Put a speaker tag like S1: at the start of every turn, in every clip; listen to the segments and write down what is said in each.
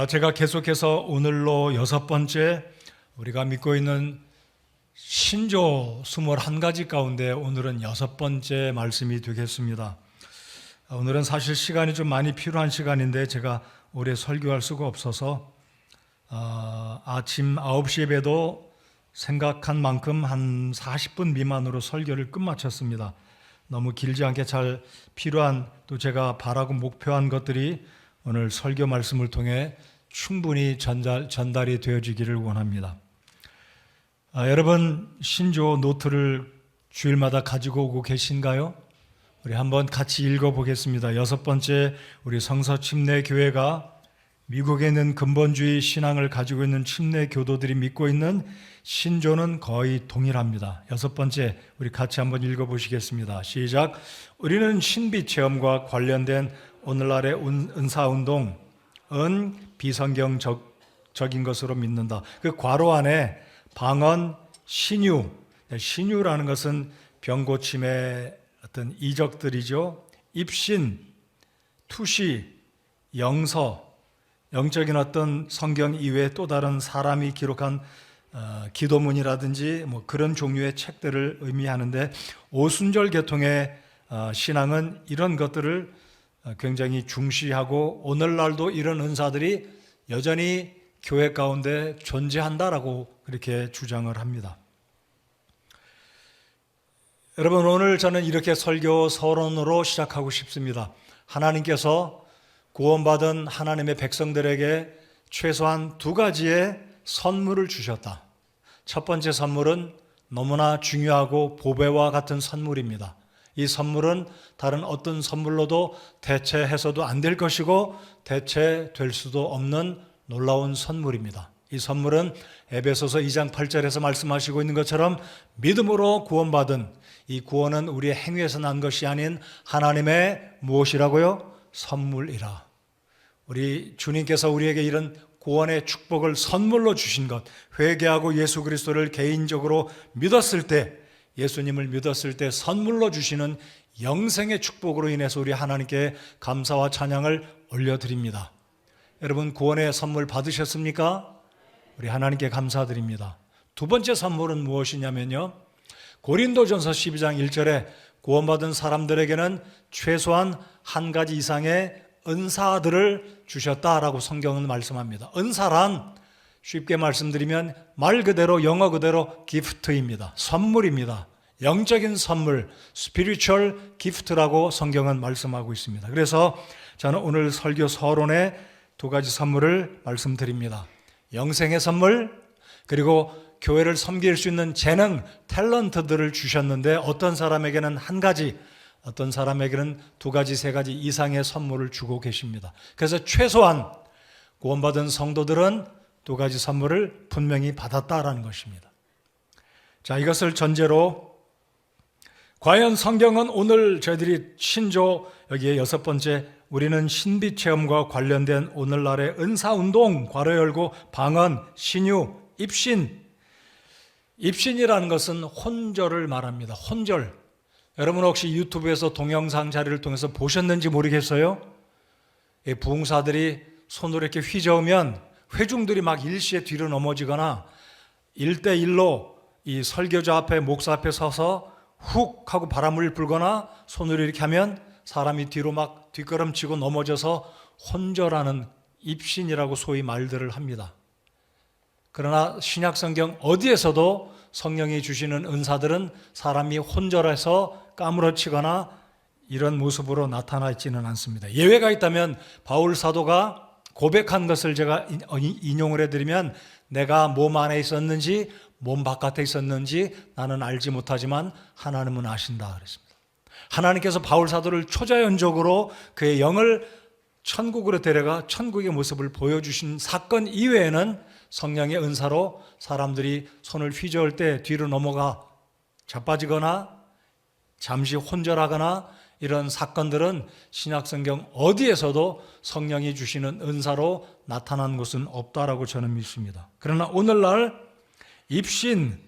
S1: 제가 계속해서 오늘로 6번째 우리가 믿고 있는 신조 21가지 가운데 오늘은 6번째 말씀이 되겠습니다. 오늘은 사실 시간이 좀 많이 필요한 시간인데 제가 오래 설교할 수가 없어서 아침 9시 예배도 생각한 만큼 한 40분 미만으로 설교를 끝마쳤습니다. 너무 길지 않게 잘 필요한 또 제가 바라고 목표한 것들이 오늘 설교 말씀을 통해 충분히 전달이 되어지기를 원합니다. 여러분 신조 노트를 주일마다 가지고 오고 계신가요? 우리 한번 같이 읽어보겠습니다. 6번째 우리 성서 침례교회가 미국에 있는 근본주의 신앙을 가지고 있는 침례 교도들이 믿고 있는 신조는 거의 동일합니다. 6번째 우리 같이 한번 읽어보시겠습니다. 시작. 우리는 신비 체험과 관련된 오늘날의 은사운동은 비성경적인 것으로 믿는다. 그 괄호 안에 방언, 신유, 신유라는 것은 병고침의 어떤 이적들이죠. 입신, 투시, 영서, 영적인 어떤 성경 이외에 또 다른 사람이 기록한 기도문이라든지 그런 종류의 책들을 의미하는데 오순절 계통의 신앙은 이런 것들을 굉장히 중시하고 오늘날도 이런 은사들이 여전히 교회 가운데 존재한다라고 그렇게 주장을 합니다. 여러분 오늘 저는 이렇게 설교 서론으로 시작하고 싶습니다. 하나님께서 구원받은 하나님의 백성들에게 최소한 2가지의 선물을 주셨다. 첫 번째 선물은 너무나 중요하고 보배와 같은 선물입니다. 이 선물은 다른 어떤 선물로도 대체해서도 안 될 것이고 대체될 수도 없는 놀라운 선물입니다. 이 선물은 에베소서 2장 8절에서 말씀하시고 있는 것처럼 믿음으로 구원받은 이 구원은 우리의 행위에서 난 것이 아닌 하나님의 무엇이라고요? 선물이라. 우리 주님께서 우리에게 이런 구원의 축복을 선물로 주신 것, 회개하고 예수 그리스도를 개인적으로 믿었을 때, 예수님을 믿었을 때 선물로 주시는 영생의 축복으로 인해서 우리 하나님께 감사와 찬양을 올려드립니다. 여러분 구원의 선물 받으셨습니까? 우리 하나님께 감사드립니다. 2번째 선물은 무엇이냐면요, 고린도전서 12장 1절에 구원받은 사람들에게는 최소한 1가지 이상의 은사들을 주셨다라고 성경은 말씀합니다. 은사란 쉽게 말씀드리면 말 그대로 영어 그대로 기프트입니다. 선물입니다. 영적인 선물, spiritual gift라고 성경은 말씀하고 있습니다. 그래서 저는 오늘 설교 서론에 2가지 선물을 말씀드립니다. 영생의 선물, 그리고 교회를 섬길 수 있는 재능, 탤런트들을 주셨는데 어떤 사람에게는 1가지, 어떤 사람에게는 2가지, 3가지 이상의 선물을 주고 계십니다. 그래서 최소한 구원받은 성도들은 2가지 선물을 분명히 받았다라는 것입니다. 자, 이것을 전제로 과연 성경은 오늘 저희들이 신조 여기에 6번째 우리는 신비 체험과 관련된 오늘날의 은사운동 괄호 열고 방언, 신유, 입신. 입신이라는 것은 혼절을 말합니다. 혼절. 여러분 혹시 유튜브에서 동영상 자료를 통해서 보셨는지 모르겠어요? 부흥사들이 손으로 이렇게 휘저으면 회중들이 막 일시에 뒤로 넘어지거나 1대1로 이 설교자 앞에 목사 앞에 서서 훅 하고 바람을 불거나 손으로 이렇게 하면 사람이 뒤로 막 뒷걸음치고 넘어져서 혼절하는 입신이라고 소위 말들을 합니다. 그러나 신약성경 어디에서도 성령이 주시는 은사들은 사람이 혼절해서 까무러치거나 이런 모습으로 나타나 있지는 않습니다. 예외가 있다면 바울 사도가 고백한 것을 제가 인용을 해드리면 내가 몸 안에 있었는지 몸 바깥에 있었는지 나는 알지 못하지만 하나님은 아신다 그랬습니다. 하나님께서 바울 사도를 초자연적으로 그의 영을 천국으로 데려가 천국의 모습을 보여주신 사건 이외에는 성령의 은사로 사람들이 손을 휘저을 때 뒤로 넘어가 자빠지거나 잠시 혼절하거나 이런 사건들은 신약성경 어디에서도 성령이 주시는 은사로 나타난 것은 없다라고 저는 믿습니다. 그러나 오늘날 입신,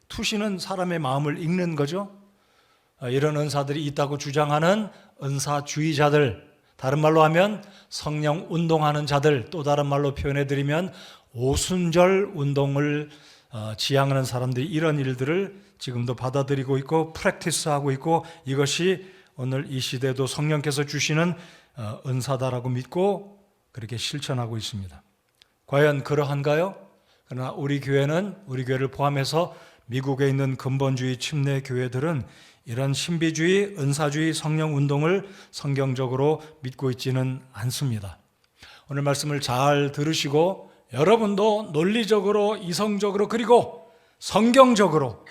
S1: 투시는 사람의 마음을 읽는 거죠. 이런 은사들이 있다고 주장하는 은사주의자들, 다른 말로 하면 성령 운동하는 자들, 또 다른 말로 표현해 드리면 오순절 운동을 지향하는 사람들이 이런 일들을 지금도 받아들이고 있고 프랙티스하고 있고, 이것이 오늘 이 시대도 성령께서 주시는 은사다라고 믿고 그렇게 실천하고 있습니다. 과연 그러한가요? 그러나 우리 교회를 포함해서 미국에 있는 근본주의 침례 교회들은 이런 신비주의, 은사주의, 성령 운동을 성경적으로 믿고 있지는 않습니다. 오늘 말씀을 잘 들으시고 여러분도 논리적으로, 이성적으로, 그리고 성경적으로,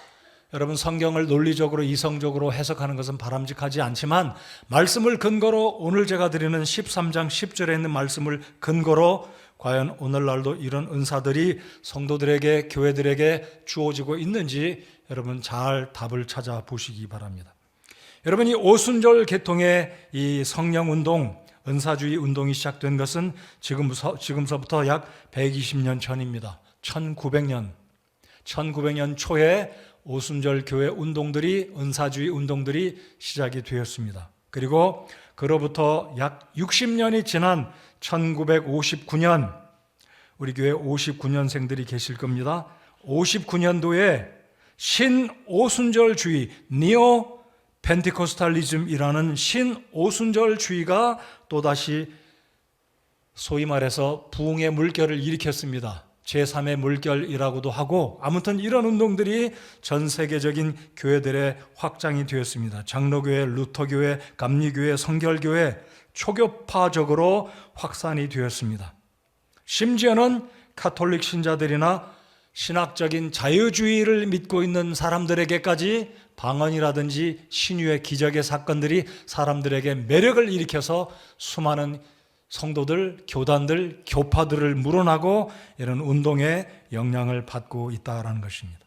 S1: 여러분 성경을 논리적으로, 이성적으로 해석하는 것은 바람직하지 않지만 말씀을 근거로, 오늘 제가 드리는 13장 10절에 있는 말씀을 근거로 과연 오늘날도 이런 은사들이 성도들에게, 교회들에게 주어지고 있는지 여러분 잘 답을 찾아보시기 바랍니다. 여러분, 이 오순절 계통의 이 성령운동, 은사주의 운동이 시작된 것은 지금서부터 약 120년 전입니다. 1900년 초에 오순절 교회 운동들이, 은사주의 운동들이 시작이 되었습니다. 그리고 그로부터 약 60년이 지난 1959년, 우리 교회 59년생들이 계실 겁니다. 59년도에 신오순절주의, 니오 펜티코스탈리즘이라는 신오순절주의가 또다시 소위 말해서 부흥의 물결을 일으켰습니다. 제3의 물결이라고도 하고, 아무튼 이런 운동들이 전 세계적인 교회들의 확장이 되었습니다. 장로교회, 루터교회, 감리교회, 성결교회, 초교파적으로 확산이 되었습니다. 심지어는 가톨릭 신자들이나 신학적인 자유주의를 믿고 있는 사람들에게까지 방언이라든지 신유의 기적의 사건들이 사람들에게 매력을 일으켜서 수많은 성도들, 교단들, 교파들을 물어나고 이런 운동에 영향을 받고 있다는 것입니다.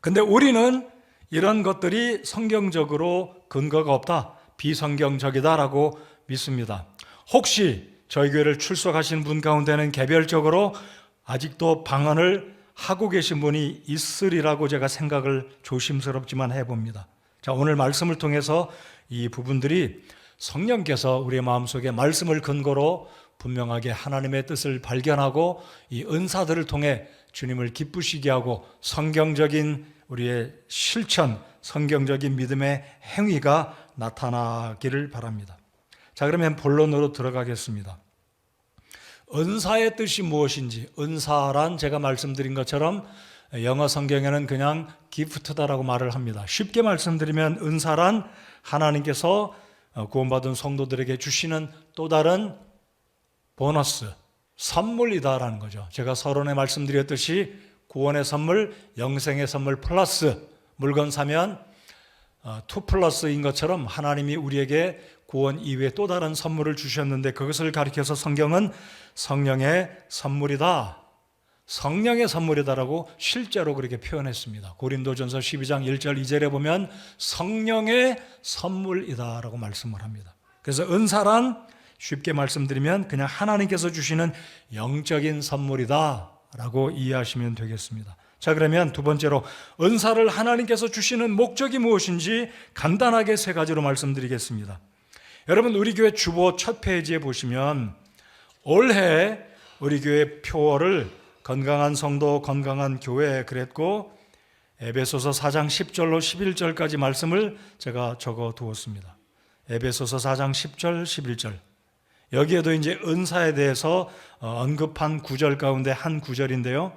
S1: 그런데 우리는 이런 것들이 성경적으로 근거가 없다, 비성경적이다라고 믿습니다. 혹시 저희 교회를 출석하시는 분 가운데는 개별적으로 아직도 방언을 하고 계신 분이 있으리라고 제가 생각을 조심스럽지만 해봅니다. 자, 오늘 말씀을 통해서 이 부분들이 성령께서 우리의 마음속에 말씀을 근거로 분명하게 하나님의 뜻을 발견하고 이 은사들을 통해 주님을 기쁘시게 하고 성경적인 우리의 실천, 성경적인 믿음의 행위가 나타나기를 바랍니다. 자, 그러면 본론으로 들어가겠습니다. 은사의 뜻이 무엇인지, 은사란 제가 말씀드린 것처럼 영어 성경에는 그냥 기프트다라고 말을 합니다. 쉽게 말씀드리면 은사란 하나님께서 구원받은 성도들에게 주시는 또 다른 보너스, 선물이다라는 거죠. 제가 서론에 말씀드렸듯이 구원의 선물, 영생의 선물 플러스 물건 사면 2 플러스인 것처럼 하나님이 우리에게 구원 이외에 또 다른 선물을 주셨는데, 그것을 가리켜서 성경은 성령의 선물이다, 성령의 선물이다라고 실제로 그렇게 표현했습니다. 고린도전서 12장 1절 2절에 보면 성령의 선물이다라고 말씀을 합니다. 그래서 은사란 쉽게 말씀드리면 그냥 하나님께서 주시는 영적인 선물이다라고 이해하시면 되겠습니다. 자, 그러면 두 번째로 은사를 하나님께서 주시는 목적이 무엇인지 간단하게 세 가지로 말씀드리겠습니다. 여러분, 우리 교회 주보 첫 페이지에 보시면 올해 우리 교회 표어를 건강한 성도, 건강한 교회 그랬고, 에베소서 4장 10절로 11절까지 말씀을 제가 적어 두었습니다. 에베소서 4장 10절, 11절. 여기에도 이제 은사에 대해서 언급한 구절 가운데 한 구절인데요.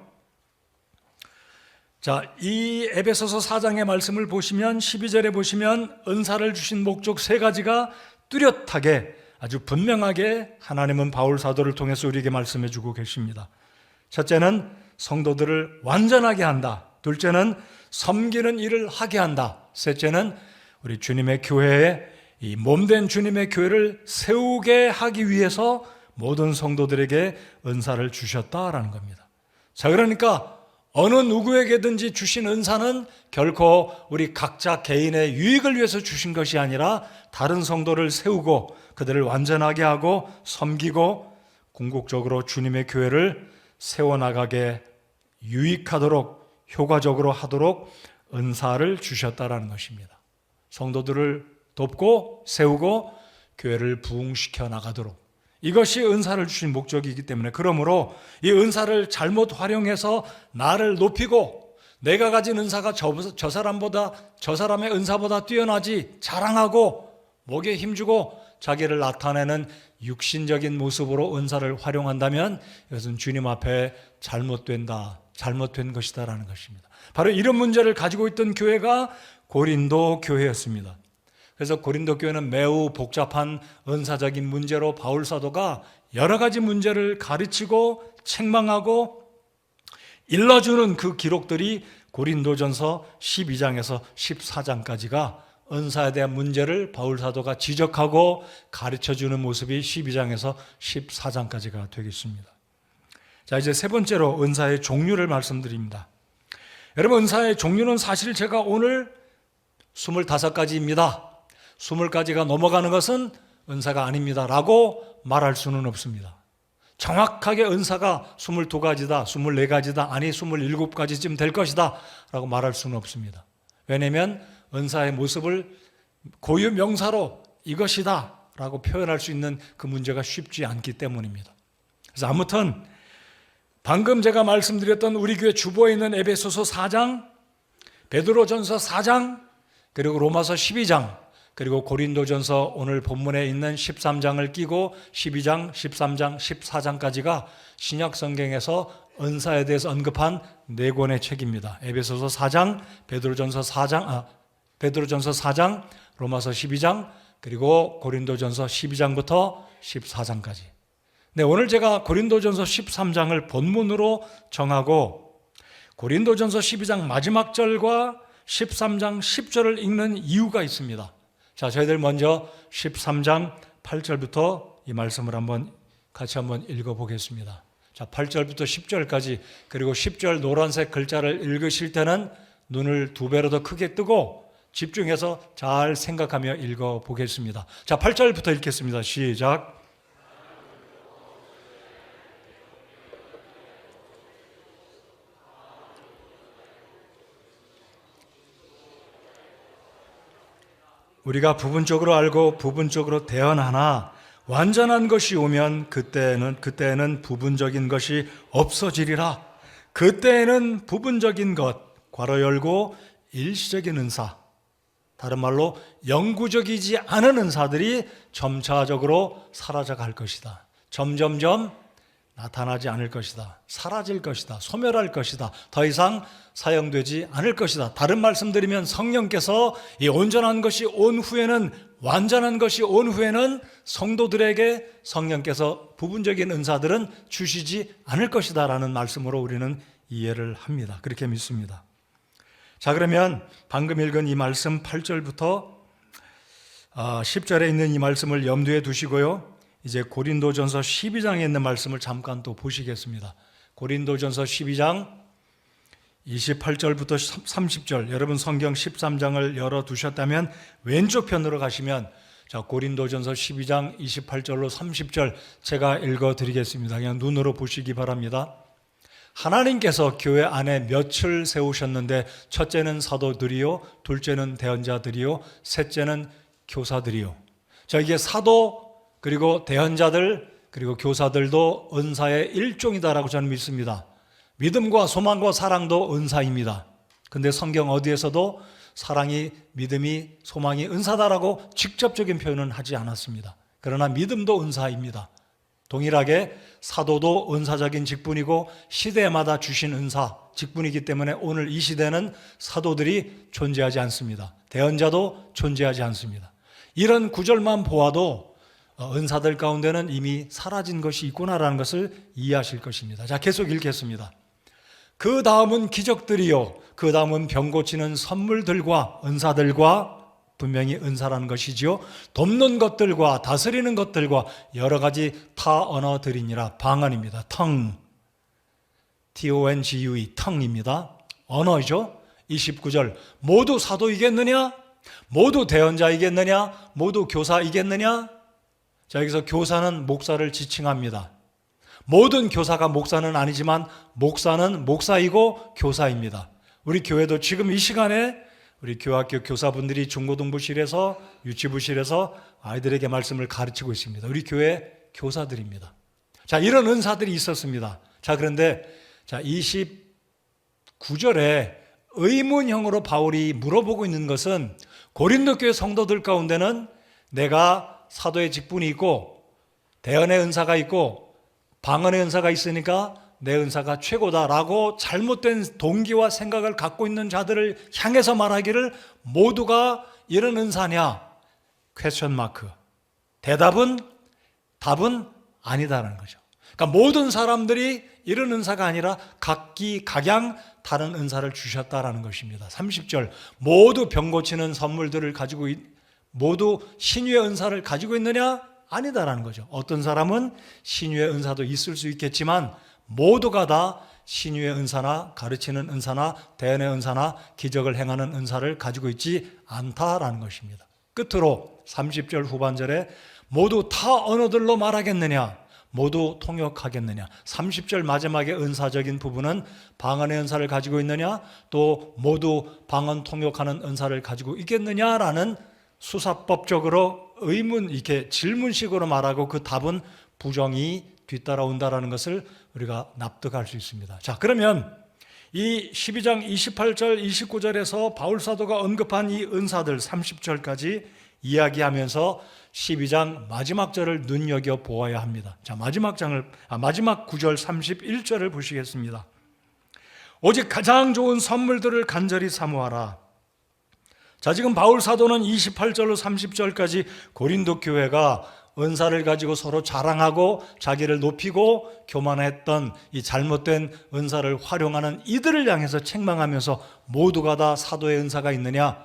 S1: 자, 이 에베소서 4장의 말씀을 보시면 12절에 보시면 은사를 주신 목적 세 가지가 뚜렷하게, 아주 분명하게 하나님은 바울 사도를 통해서 우리에게 말씀해 주고 계십니다. 첫째는 성도들을 완전하게 한다. 둘째는 섬기는 일을 하게 한다. 셋째는 우리 주님의 교회에, 이 몸된 주님의 교회를 세우게 하기 위해서 모든 성도들에게 은사를 주셨다라는 겁니다. 자, 그러니까 어느 누구에게든지 주신 은사는 결코 우리 각자 개인의 유익을 위해서 주신 것이 아니라 다른 성도를 세우고 그들을 완전하게 하고 섬기고 궁극적으로 주님의 교회를 세워나가게 유익하도록, 효과적으로 하도록 은사를 주셨다라는 것입니다. 성도들을 돕고 세우고 교회를 부흥시켜 나가도록, 이것이 은사를 주신 목적이기 때문에, 그러므로 이 은사를 잘못 활용해서 나를 높이고 내가 가진 은사가 저 사람보다, 저 사람의 은사보다 뛰어나지 자랑하고 목에 힘주고 자기를 나타내는 육신적인 모습으로 은사를 활용한다면 이것은 주님 앞에 잘못된 것이다라는 것입니다. 바로 이런 문제를 가지고 있던 교회가 고린도 교회였습니다. 그래서 고린도 교회는 매우 복잡한 은사적인 문제로 바울 사도가 여러 가지 문제를 가르치고 책망하고 일러주는 그 기록들이 고린도전서 12장에서 14장까지가 은사에 대한 문제를 바울 사도가 지적하고 가르쳐주는 모습이 12장에서 14장까지가 되겠습니다. 자, 이제 세 번째로 은사의 종류를 말씀드립니다. 여러분, 은사의 종류는 사실 제가 오늘 25가지입니다. 20가지가 넘어가는 것은 은사가 아닙니다 라고 말할 수는 없습니다. 정확하게 은사가 22가지다, 24가지다, 아니 27가지쯤 될 것이다 라고 말할 수는 없습니다. 왜냐하면 은사의 모습을 고유 명사로 이것이다 라고 표현할 수 있는 그 문제가 쉽지 않기 때문입니다. 그래서 아무튼 방금 제가 말씀드렸던 우리 교회 주보에 있는 에베소서 4장, 베드로전서 4장, 그리고 로마서 12장, 그리고 고린도전서 오늘 본문에 있는 13장을 끼고 12장, 13장, 14장까지가 신약 성경에서 은사에 대해서 언급한 4권의 책입니다. 에베소서 4장, 베드로전서 4장, 로마서 12장, 그리고 고린도전서 12장부터 14장까지. 네, 오늘 제가 고린도전서 13장을 본문으로 정하고 고린도전서 12장 마지막 절과 13장 10절을 읽는 이유가 있습니다. 자, 저희들 먼저 13장 8절부터 이 말씀을 같이 한번 읽어보겠습니다. 자, 8절부터 10절까지, 그리고 10절 노란색 글자를 읽으실 때는 눈을 2배로 더 크게 뜨고 집중해서 잘 생각하며 읽어보겠습니다. 자, 8절부터 읽겠습니다. 시작. 우리가 부분적으로 알고 부분적으로 대언하나 완전한 것이 오면 그때에는 부분적인 것이 없어지리라. 그때에는 부분적인 것, 괄호 열고 일시적인 은사, 다른 말로 영구적이지 않은 은사들이 점차적으로 사라져갈 것이다. 점점점 나타나지 않을 것이다. 사라질 것이다. 소멸할 것이다. 더 이상 사용되지 않을 것이다. 다른 말씀드리면 성령께서 이 온전한 것이 온 후에는, 완전한 것이 온 후에는 성도들에게 성령께서 부분적인 은사들은 주시지 않을 것이다 라는 말씀으로 우리는 이해를 합니다. 그렇게 믿습니다. 자, 그러면 방금 읽은 이 말씀 8절부터 10절에 있는 이 말씀을 염두에 두시고요. 이제 고린도전서 12장에 있는 말씀을 잠깐 또 보시겠습니다. 고린도전서 12장 28절부터 30절, 여러분 성경 13장을 열어두셨다면 왼쪽 편으로 가시면, 자, 고린도전서 12장 28절로 30절 제가 읽어드리겠습니다. 그냥 눈으로 보시기 바랍니다. 하나님께서 교회 안에 몇을 세우셨는데 첫째는 사도들이요, 둘째는 대언자들이요, 셋째는 교사들이요. 자, 이게 사도 그리고 대언자들 그리고 교사들도 은사의 일종이다라고 저는 믿습니다. 믿음과 소망과 사랑도 은사입니다. 근데 성경 어디에서도 사랑이, 믿음이, 소망이 은사다라고 직접적인 표현은 하지 않았습니다. 그러나 믿음도 은사입니다. 동일하게 사도도 은사적인 직분이고 시대마다 주신 은사, 직분이기 때문에 오늘 이 시대는 사도들이 존재하지 않습니다. 대언자도 존재하지 않습니다. 이런 구절만 보아도 은사들 가운데는 이미 사라진 것이 있구나라는 것을 이해하실 것입니다. 자, 계속 읽겠습니다. 그 다음은 기적들이요, 그 다음은 병 고치는 선물들과 은사들과, 분명히 은사라는 것이지요, 돕는 것들과 다스리는 것들과 여러 가지 타 언어들이니라. 방언입니다. tongue, T-O-N-G-U-E, tongue입니다. 언어죠. 29절, 모두 사도이겠느냐? 모두 대언자이겠느냐? 모두 교사이겠느냐? 자, 여기서 교사는 목사를 지칭합니다. 모든 교사가 목사는 아니지만 목사는 목사이고 교사입니다. 우리 교회도 지금 이 시간에 우리 교학교 교사분들이 중고등부실에서 유치부실에서 아이들에게 말씀을 가르치고 있습니다. 우리 교회 교사들입니다. 자, 이런 은사들이 있었습니다. 자, 그런데 자, 29절에 의문형으로 바울이 물어보고 있는 것은 고린도 교회 성도들 가운데는 내가 사도의 직분이 있고 대언의 은사가 있고 방언의 은사가 있으니까 내 은사가 최고다라고 잘못된 동기와 생각을 갖고 있는 자들을 향해서 말하기를 모두가 이런 은사냐? 퀘스천 마크. 답은 아니다라는 거죠. 그러니까 모든 사람들이 이런 은사가 아니라 각기 각양 다른 은사를 주셨다라는 것입니다. 30절 모두 병 고치는 선물들을 가지고 모두 신유의 은사를 가지고 있느냐? 아니다라는 거죠. 어떤 사람은 신유의 은사도 있을 수 있겠지만 모두가 다 신유의 은사나 가르치는 은사나 대언의 은사나 기적을 행하는 은사를 가지고 있지 않다라는 것입니다. 끝으로 30절 후반절에 모두 타 언어들로 말하겠느냐? 모두 통역하겠느냐? 30절 마지막에 은사적인 부분은 방언의 은사를 가지고 있느냐? 또 모두 방언 통역하는 은사를 가지고 있겠느냐라는 수사법적으로 의문, 이렇게 질문식으로 말하고 그 답은 부정이 뒤따라온다라는 것을 우리가 납득할 수 있습니다. 자, 그러면 이 12장 28절, 29절에서 바울 사도가 언급한 이 은사들 30절까지 이야기하면서 12장 마지막 절을 눈여겨 보아야 합니다. 자, 마지막 9절 31절을 보시겠습니다. 오직 가장 좋은 선물들을 간절히 사모하라. 자, 지금 바울 사도는 28절로 30절까지 고린도 교회가 은사를 가지고 서로 자랑하고 자기를 높이고 교만했던 이 잘못된 은사를 활용하는 이들을 향해서 책망하면서 모두가 다 사도의 은사가 있느냐?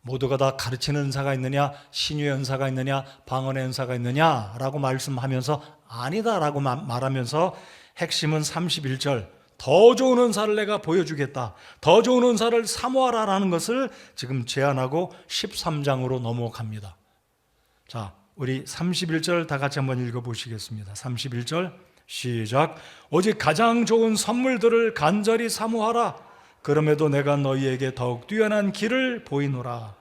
S1: 모두가 다 가르치는 은사가 있느냐? 신유의 은사가 있느냐? 방언의 은사가 있느냐? 라고 말씀하면서 아니다라고 말하면서 핵심은 31절 더 좋은 은사를 내가 보여주겠다. 더 좋은 은사를 사모하라라는 것을 지금 제안하고 13장으로 넘어갑니다. 자, 우리 31절 다 같이 한번 읽어보시겠습니다. 31절 시작. 오직 가장 좋은 선물들을 간절히 사모하라. 그럼에도 내가 너희에게 더욱 뛰어난 길을 보이노라.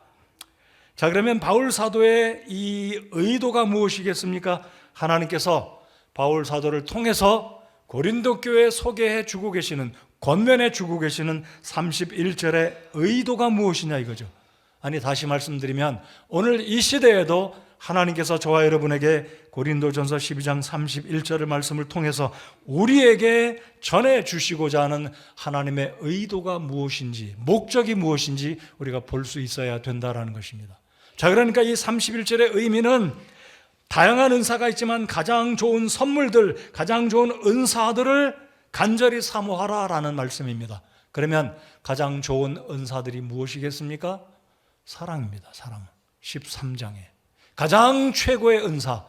S1: 자, 그러면 바울 사도의 이 의도가 무엇이겠습니까? 하나님께서 바울 사도를 통해서 고린도 교회에 소개해 주고 계시는, 권면해 주고 계시는 31절의 의도가 무엇이냐 이거죠. 아니, 다시 말씀드리면 오늘 이 시대에도 하나님께서 저와 여러분에게 고린도전서 12장 31절의 말씀을 통해서 우리에게 전해주시고자 하는 하나님의 의도가 무엇인지, 목적이 무엇인지 우리가 볼 수 있어야 된다는 것입니다. 자, 그러니까 이 31절의 의미는 다양한 은사가 있지만 가장 좋은 선물들, 가장 좋은 은사들을 간절히 사모하라라는 말씀입니다. 그러면 가장 좋은 은사들이 무엇이겠습니까? 사랑입니다. 사랑. 13장에 가장 최고의 은사,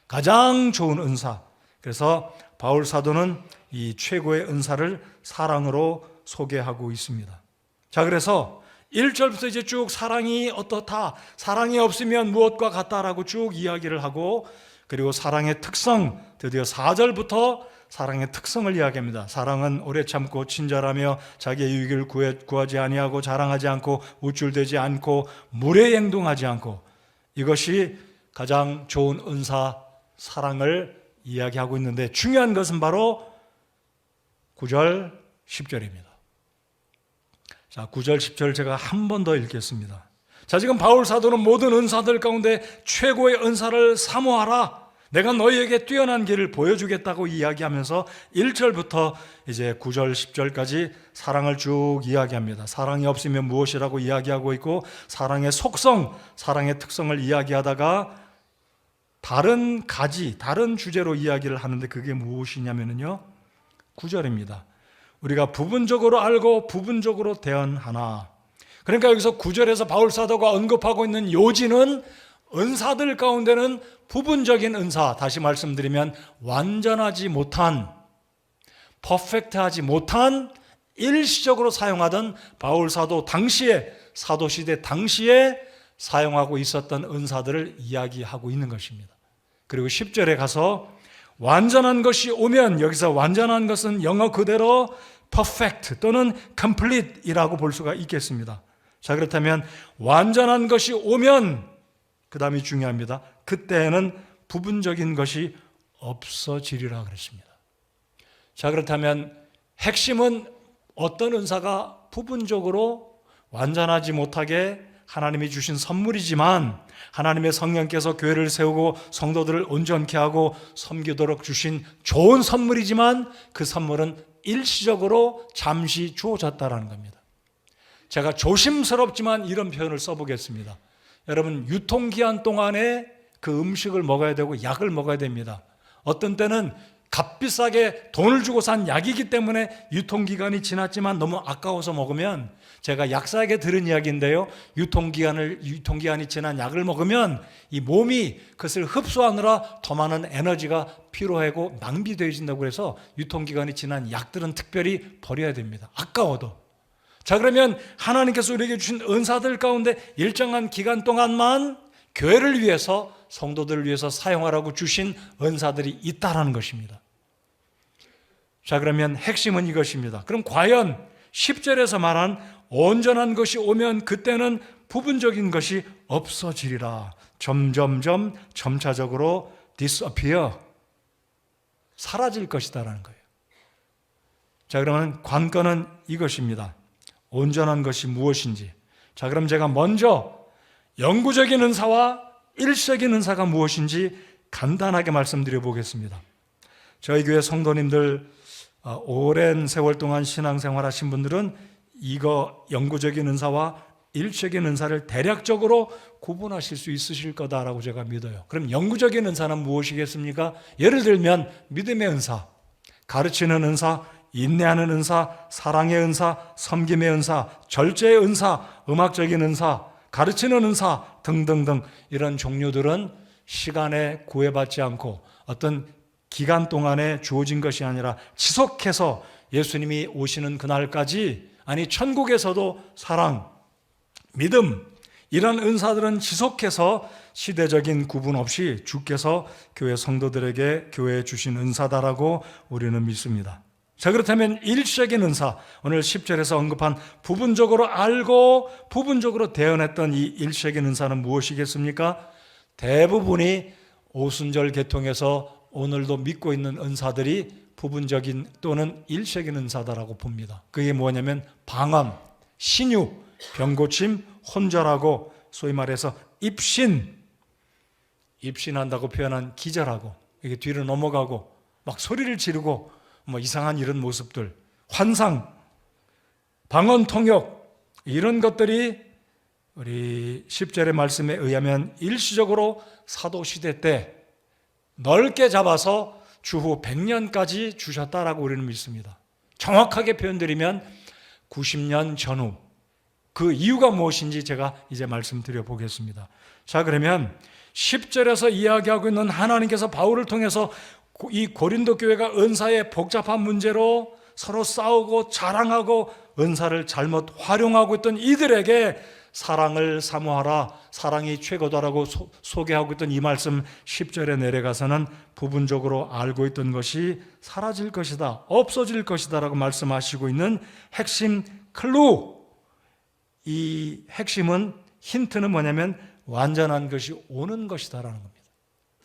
S1: 가장 좋은 은사. 그래서 바울 사도는 이 최고의 은사를 사랑으로 소개하고 있습니다. 자, 그래서 1절부터 이제 쭉 사랑이 어떻다, 사랑이 없으면 무엇과 같다라고 쭉 이야기를 하고, 그리고 사랑의 특성, 드디어 4절부터 사랑의 특성을 이야기합니다. 사랑은 오래 참고 친절하며 자기의 유익을 구하지 아니하고 자랑하지 않고 우쭐대지 않고 무례 행동하지 않고, 이것이 가장 좋은 은사 사랑을 이야기하고 있는데 중요한 것은 바로 9절 10절입니다. 자, 9절 10절 제가 한 번 더 읽겠습니다. 자, 지금 바울 사도는 모든 은사들 가운데 최고의 은사를 사모하라. 내가 너희에게 뛰어난 길을 보여주겠다고 이야기하면서 1절부터 이제 9절 10절까지 사랑을 쭉 이야기합니다. 사랑이 없으면 무엇이라고 이야기하고 있고, 사랑의 속성, 사랑의 특성을 이야기하다가 다른 주제로 이야기를 하는데 그게 무엇이냐면요 9절입니다. 우리가 부분적으로 알고 부분적으로 대언하나. 그러니까 여기서 9절에서 바울 사도가 언급하고 있는 요지는 은사들 가운데는 부분적인 은사, 다시 말씀드리면 완전하지 못한, 퍼펙트하지 못한, 일시적으로 사용하던 바울 사도 당시에, 사도시대 당시에 사용하고 있었던 은사들을 이야기하고 있는 것입니다. 그리고 10절에 가서 완전한 것이 오면, 여기서 완전한 것은 영어 그대로 perfect 또는 complete이라고 볼 수가 있겠습니다. 자, 그렇다면 완전한 것이 오면 그 다음이 중요합니다. 그때에는 부분적인 것이 없어지리라 그랬습니다. 자, 그렇다면 핵심은 어떤 은사가 부분적으로 완전하지 못하게 하나님이 주신 선물이지만 하나님의 성령께서 교회를 세우고 성도들을 온전케 하고 섬기도록 주신 좋은 선물이지만 그 선물은 일시적으로 잠시 주어졌다라는 겁니다. 제가 조심스럽지만 이런 표현을 써보겠습니다. 여러분, 유통기한 동안에 그 음식을 먹어야 되고 약을 먹어야 됩니다. 어떤 때는 값비싸게 돈을 주고 산 약이기 때문에 유통기간이 지났지만 너무 아까워서 먹으면, 제가 약사에게 들은 이야기인데요, 유통기한이 지난 약을 먹으면 이 몸이 그것을 흡수하느라 더 많은 에너지가 필요하고 낭비되어진다고 해서 유통기간이 지난 약들은 특별히 버려야 됩니다. 아까워도. 자, 그러면 하나님께서 우리에게 주신 은사들 가운데 일정한 기간 동안만 교회를 위해서, 성도들을 위해서 사용하라고 주신 은사들이 있다라는 것입니다. 자, 그러면 핵심은 이것입니다. 그럼 과연 10절에서 말한 온전한 것이 오면 그때는 부분적인 것이 없어지리라. 점점점 점차적으로 disappear, 사라질 것이다라는 거예요. 자, 그러면 관건은 이것입니다. 온전한 것이 무엇인지. 자, 그럼 제가 먼저 영구적인 은사와 일시적인 은사가 무엇인지 간단하게 말씀드려 보겠습니다. 저희 교회 성도님들 오랜 세월 동안 신앙생활 하신 분들은 이거 영구적인 은사와 일시적인 은사를 대략적으로 구분하실 수 있으실 거다라고 제가 믿어요. 그럼 영구적인 은사는 무엇이겠습니까? 예를 들면 믿음의 은사, 가르치는 은사, 인내하는 은사, 사랑의 은사, 섬김의 은사, 절제의 은사, 음악적인 은사, 가르치는 은사 등등등, 이런 종류들은 시간에 구애받지 않고 어떤 기간 동안에 주어진 것이 아니라 지속해서 예수님이 오시는 그날까지, 아니 천국에서도 사랑, 믿음, 이런 은사들은 지속해서 시대적인 구분 없이 주께서 교회 성도들에게 교회에 주신 은사다라고 우리는 믿습니다. 자, 그렇다면 일시적인 은사, 오늘 10절에서 언급한 부분적으로 알고 부분적으로 대언했던 이 일시적인 은사는 무엇이겠습니까? 대부분이 오순절 개통에서 오늘도 믿고 있는 은사들이 부분적인 또는 일시적인 은사다라고 봅니다. 그게 뭐냐면 방언, 신유, 병고침, 혼절하고, 소위 말해서 입신한다고 표현한 기절하고, 이게 뒤로 넘어가고 막 소리를 지르고 뭐 이상한 이런 모습들, 환상, 방언 통역, 이런 것들이 우리 10절의 말씀에 의하면 일시적으로 사도시대 때 넓게 잡아서 주후 100년까지 주셨다라고 우리는 믿습니다. 정확하게 표현드리면 90년 전후, 그 이유가 무엇인지 제가 이제 말씀드려 보겠습니다. 자, 그러면 10절에서 이야기하고 있는 하나님께서 바울을 통해서 이 고린도 교회가 은사의 복잡한 문제로 서로 싸우고 자랑하고 은사를 잘못 활용하고 있던 이들에게 사랑을 사모하라, 사랑이 최고다라고 소개하고 있던 이 말씀 10절에 내려가서는 부분적으로 알고 있던 것이 사라질 것이다, 없어질 것이다 라고 말씀하시고 있는 핵심 클루, 이 핵심은, 힌트는 뭐냐면 완전한 것이 오는 것이다라는 겁니다.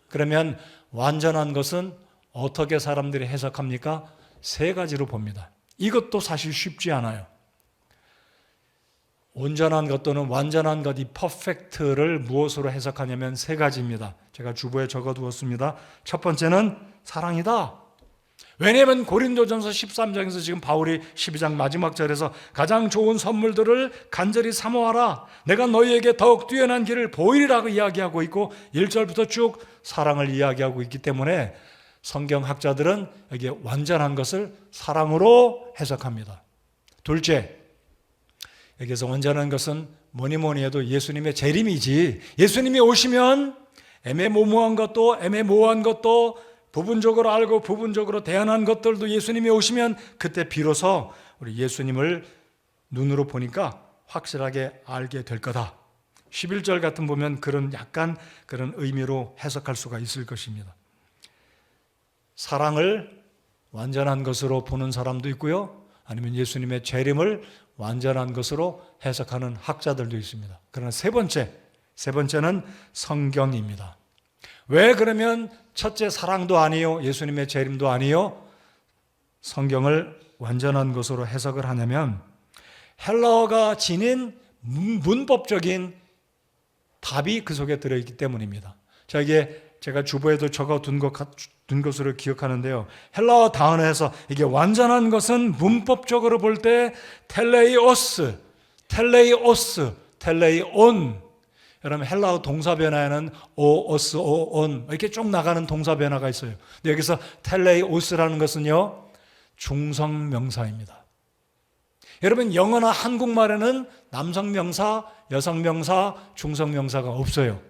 S1: 그러면 완전한 것은 어떻게 사람들이 해석합니까? 세 가지로 봅니다. 이것도 사실 쉽지 않아요. 온전한 것 또는 완전한 것, 이 퍼펙트를 무엇으로 해석하냐면 세 가지입니다. 제가 주보에 적어두었습니다. 첫 번째는 사랑이다. 왜냐하면 고린도전서 13장에서 지금 바울이 12장 마지막 절에서 가장 좋은 선물들을 간절히 사모하라, 내가 너희에게 더욱 뛰어난 길을 보이리라고 이야기하고 있고 1절부터 쭉 사랑을 이야기하고 있기 때문에 성경학자들은 여기에 완전한 것을 사랑으로 해석합니다. 둘째, 여기서 완전한 것은 뭐니 해도 예수님의 재림이지, 예수님이 오시면 애매모호한 것도 부분적으로 알고 부분적으로 대안한 것들도 예수님이 오시면 그때 비로소 우리 예수님을 눈으로 보니까 확실하게 알게 될 거다. 11절 같은 보면 약간 그런 의미로 해석할 수가 있을 것입니다. 사랑을 완전한 것으로 보는 사람도 있고요, 아니면 예수님의 재림을 완전한 것으로 해석하는 학자들도 있습니다. 그러나 세 번째는 성경입니다. 왜 그러면 첫째 사랑도 아니요, 예수님의 재림도 아니요, 성경을 완전한 것으로 해석을 하냐면 헬라어가 지닌 문법적인 답이 그 속에 들어있기 때문입니다. 자, 이게 제가 주보에도 적어둔 것으로 기억하는데요. 헬라어 단어에서 이게 완전한 것은 문법적으로 볼 때 텔레이오스, 텔레이온. 여러분 헬라어 동사 변화에는 오스, 오온 이렇게 쭉 나가는 동사 변화가 있어요. 근데 여기서 텔레이오스라는 것은요, 중성 명사입니다. 여러분 영어나 한국말에는 남성 명사, 여성 명사, 중성 명사가 없어요.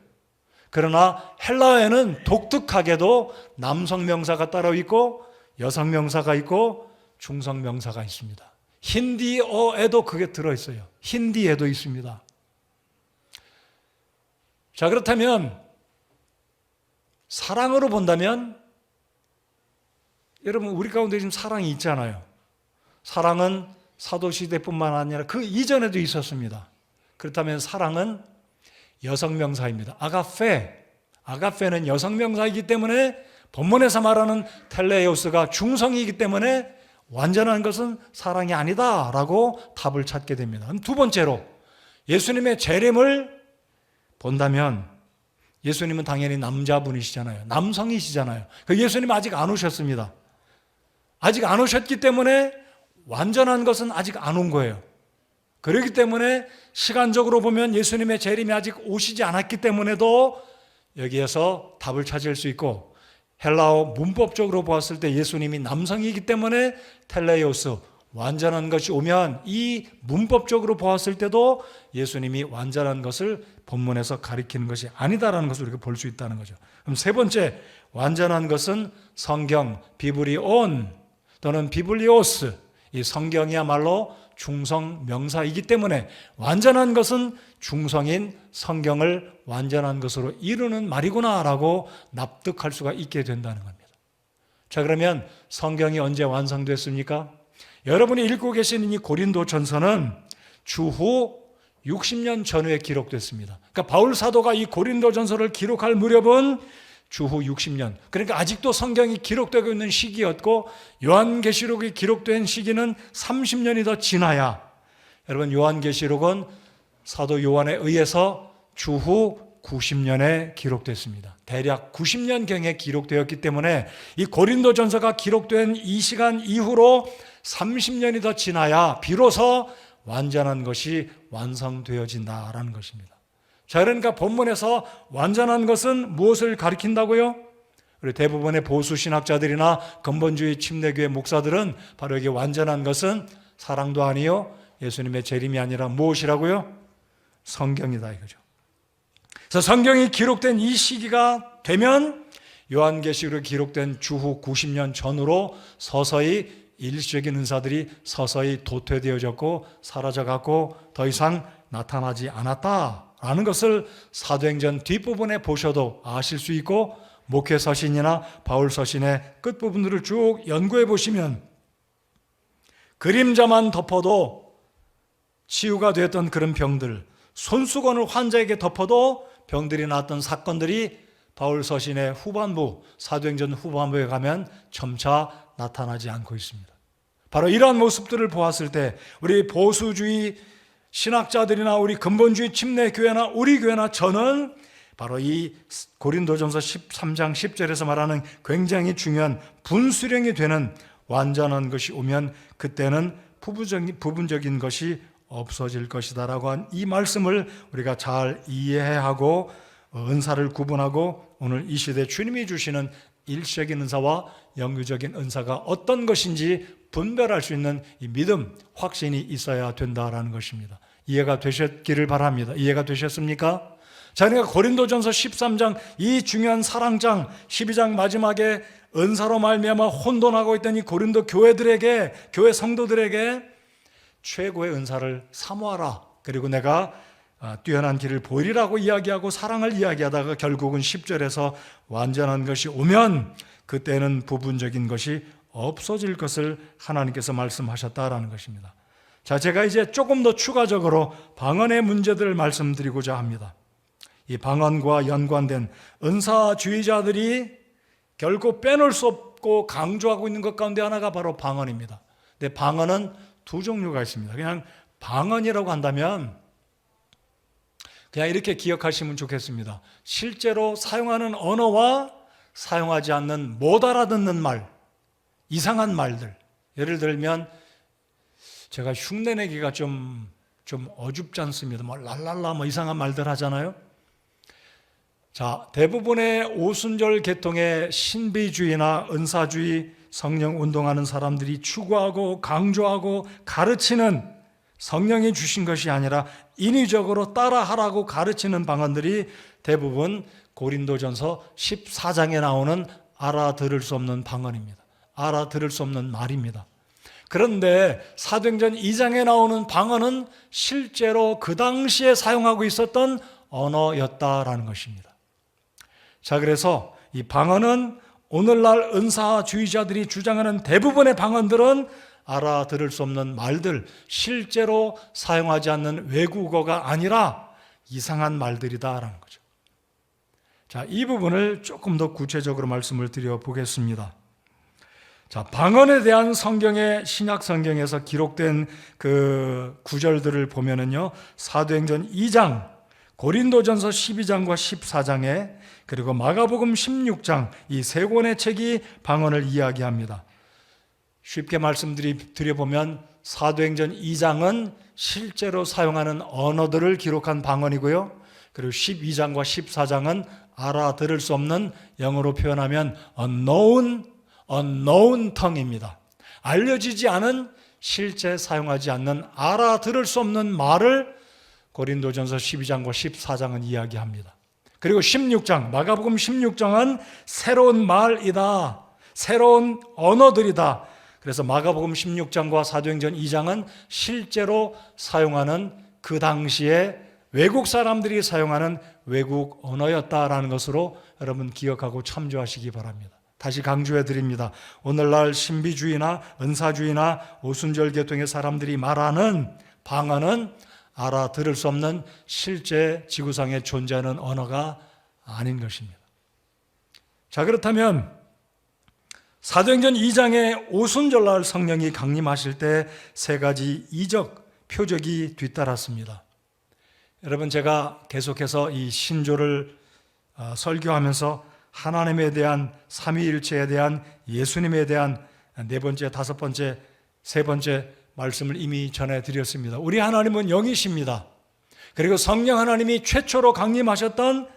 S1: 그러나 헬라어에는 독특하게도 남성 명사가 따로 있고 여성 명사가 있고 중성 명사가 있습니다. 힌디어에도 그게 들어있어요. 힌디에도 있습니다. 자, 그렇다면 사랑으로 본다면 여러분 우리 가운데 지금 사랑이 있잖아요. 사랑은 사도시대뿐만 아니라 그 이전에도 있었습니다. 그렇다면 사랑은 여성명사입니다. 아가페는 여성명사이기 때문에 본문에서 말하는 텔레오스가 중성이기 때문에 완전한 것은 사랑이 아니다라고 답을 찾게 됩니다. 두 번째로 예수님의 재림을 본다면 예수님은 당연히 남자분이시잖아요. 남성이시잖아요. 예수님 아직 안 오셨습니다. 아직 안 오셨기 때문에 완전한 것은 아직 안 온 거예요. 그렇기 때문에 시간적으로 보면 예수님의 재림이 아직 오시지 않았기 때문에도 여기에서 답을 찾을 수 있고, 헬라어 문법적으로 보았을 때 예수님이 남성이기 때문에 텔레오스, 완전한 것이 오면 이 문법적으로 보았을 때도 예수님이 완전한 것을 본문에서 가리키는 것이 아니다라는 것을 우리가 볼 수 있다는 거죠. 그럼 세 번째, 완전한 것은 성경, 비브리온 또는 비블리오스, 이 성경이야말로 중성 명사이기 때문에 완전한 것은 중성인 성경을 완전한 것으로 이루는 말이구나라고 납득할 수가 있게 된다는 겁니다. 자, 그러면 성경이 언제 완성됐습니까? 여러분이 읽고 계시는 이 고린도전서는 주후 60년 전후에 기록됐습니다. 그러니까 바울 사도가 이 고린도전서를 기록할 무렵은 주후 60년, 그러니까 아직도 성경이 기록되고 있는 시기였고, 요한계시록이 기록된 시기는 30년이 더 지나야, 여러분 요한계시록은 사도 요한에 의해서 주후 90년에 기록됐습니다. 대략 90년경에 기록되었기 때문에 이 고린도전서가 기록된 이 시간 이후로 30년이 더 지나야 비로소 완전한 것이 완성되어진다라는 것입니다. 자, 그러니까 본문에서 완전한 것은 무엇을 가리킨다고요? 우리 대부분의 보수 신학자들이나 근본주의 침례교회 목사들은 바로 이게 완전한 것은 사랑도 아니요, 예수님의 재림이 아니라 무엇이라고요? 성경이다 이거죠. 그래서 성경이 기록된 이 시기가 되면 요한계시록에 기록된 주후 90년 전후로 서서히 일시적인 은사들이 서서히 도태되어졌고 사라져갔고 더 이상 나타나지 않았다라는 것을 사도행전 뒷부분에 보셔도 아실 수 있고, 목회 서신이나 바울 서신의 끝부분들을 쭉 연구해 보시면 그림자만 덮어도 치유가 되었던 그런 병들, 손수건을 환자에게 덮어도 병들이 났던 사건들이 바울 서신의 후반부, 사도행전 후반부에 가면 점차 나타나지 않고 있습니다. 바로 이러한 모습들을 보았을 때 우리 보수주의 신학자들이나 우리 근본주의 침례교회나 우리 교회나 저는 바로 이 고린도전서 13장 10절에서 말하는 굉장히 중요한 분수령이 되는 완전한 것이 오면 그때는 부분적인 것이 없어질 것이다라고 한 이 말씀을 우리가 잘 이해하고 은사를 구분하고 오늘 이 시대에 주님이 주시는 일시적인 은사와 영구적인 은사가 어떤 것인지 분별할 수 있는 이 믿음, 확신이 있어야 된다라는 것입니다. 이해가 되셨기를 바랍니다. 이해가 되셨습니까? 자, 그러니까 고린도전서 13장 이 중요한 사랑장 12장 마지막에 은사로 말미암아 혼돈하고 있던 이 고린도 교회들에게, 교회 성도들에게 최고의 은사를 사모하라. 그리고 내가 뛰어난 길을 보이리라고 이야기하고 사랑을 이야기하다가 결국은 10절에서 완전한 것이 오면 그때는 부분적인 것이 없어질 것을 하나님께서 말씀하셨다라는 것입니다. 자, 제가 이제 조금 더 추가적으로 방언의 문제들을 말씀드리고자 합니다. 이 방언과 연관된 은사주의자들이 결코 빼놓을 수 없고 강조하고 있는 것 가운데 하나가 바로 방언입니다. 근데 방언은 두 종류가 있습니다. 그냥 방언이라고 한다면 그냥 이렇게 기억하시면 좋겠습니다. 실제로 사용하는 언어와 사용하지 않는 못 알아듣는 말, 이상한 말들. 예를 들면 제가 흉내내기가 좀 어줍지 않습니다. 뭐 랄랄라 뭐 이상한 말들 하잖아요. 자, 대부분의 오순절 계통의 신비주의나 은사주의 성령 운동하는 사람들이 추구하고 강조하고 가르치는 성령이 주신 것이 아니라 인위적으로 따라하라고 가르치는 방언들이 대부분 고린도전서 14장에 나오는 알아들을 수 없는 방언입니다. 알아들을 수 없는 말입니다. 그런데 사도행전 2장에 나오는 방언은 실제로 그 당시에 사용하고 있었던 언어였다라는 것입니다. 자, 그래서 이 방언은 오늘날 은사주의자들이 주장하는 대부분의 방언들은 알아들을 수 없는 말들, 실제로 사용하지 않는 외국어가 아니라 이상한 말들이다라는 거죠. 자, 이 부분을 조금 더 구체적으로 말씀을 드려보겠습니다. 자, 방언에 대한 성경의 신약 성경에서 기록된 그 구절들을 보면은요, 사도행전 2장, 고린도전서 12장과 14장에 그리고 마가복음 16장 이 세 권의 책이 방언을 이야기합니다. 쉽게 말씀드려보면 사도행전 2장은 실제로 사용하는 언어들을 기록한 방언이고요. 그리고 12장과 14장은 알아들을 수 없는, 영어로 표현하면 unknown tongue입니다. 알려지지 않은, 실제 사용하지 않는, 알아들을 수 없는 말을 고린도전서 12장과 14장은 이야기합니다. 그리고 16장, 마가복음 16장은 새로운 말이다. 새로운 언어들이다. 그래서 마가복음 16장과 사도행전 2장은 실제로 사용하는 그 당시에 외국 사람들이 사용하는 외국 언어였다라는 것으로 여러분 기억하고 참조하시기 바랍니다. 다시 강조해 드립니다. 오늘날 신비주의나 은사주의나 오순절 계통의 사람들이 말하는 방언은 알아들을 수 없는 실제 지구상에 존재하는 언어가 아닌 것입니다. 자, 그렇다면 사도행전 2장에 오순절날 성령이 강림하실 때 세 가지 이적, 표적이 뒤따랐습니다. 여러분, 제가 계속해서 이 신조를 설교하면서 하나님에 대한, 삼위일체에 대한, 예수님에 대한 네 번째, 다섯 번째, 세 번째 말씀을 이미 전해드렸습니다. 우리 하나님은 영이십니다. 그리고 성령 하나님이 최초로 강림하셨던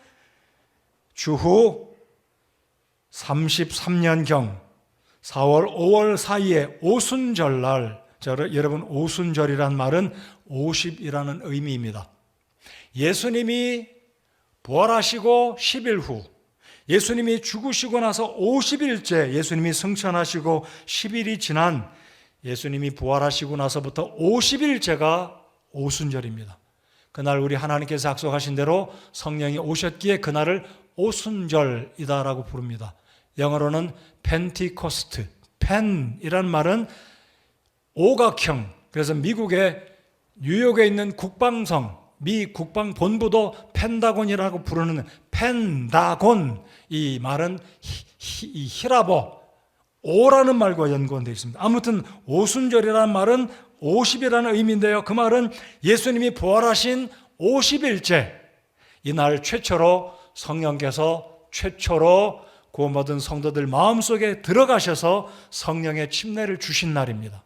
S1: 주후 33년경 4월, 5월 사이에 오순절날, 여러분 오순절이란 말은 50이라는 의미입니다. 예수님이 부활하시고 10일 후, 예수님이 죽으시고 나서 50일째, 예수님이 승천하시고 10일이 지난 예수님이 부활하시고 나서부터 50일째가 오순절입니다. 그날 우리 하나님께서 약속하신 대로 성령이 오셨기에 그날을 오순절이다라고 부릅니다. 영어로는 펜티코스트, 펜이란 말은 오각형, 그래서 미국의 뉴욕에 있는 국방성, 미 국방본부도 펜다곤이라고 부르는 펜다곤, 이 말은 히라보, 오라는 말과 연관되어 있습니다. 아무튼 오순절이라는 말은 50이라는 의미인데요. 그 말은 예수님이 부활하신 50일째, 이날 최초로 성령께서 최초로 구원받은 성도들 마음속에 들어가셔서 성령의 침례를 주신 날입니다.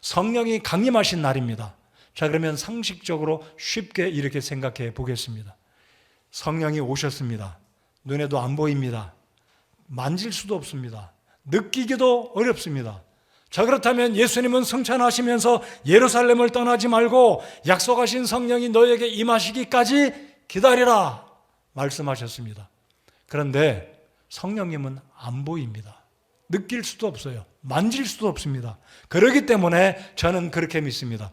S1: 성령이 강림하신 날입니다. 자, 그러면 상식적으로 쉽게 이렇게 생각해 보겠습니다. 성령이 오셨습니다. 눈에도 안 보입니다. 만질 수도 없습니다. 느끼기도 어렵습니다. 자, 그렇다면 예수님은 승천하시면서 예루살렘을 떠나지 말고 약속하신 성령이 너에게 임하시기까지 기다리라 말씀하셨습니다. 그런데 성령님은 안 보입니다. 느낄 수도 없어요. 만질 수도 없습니다. 그렇기 때문에 저는 그렇게 믿습니다.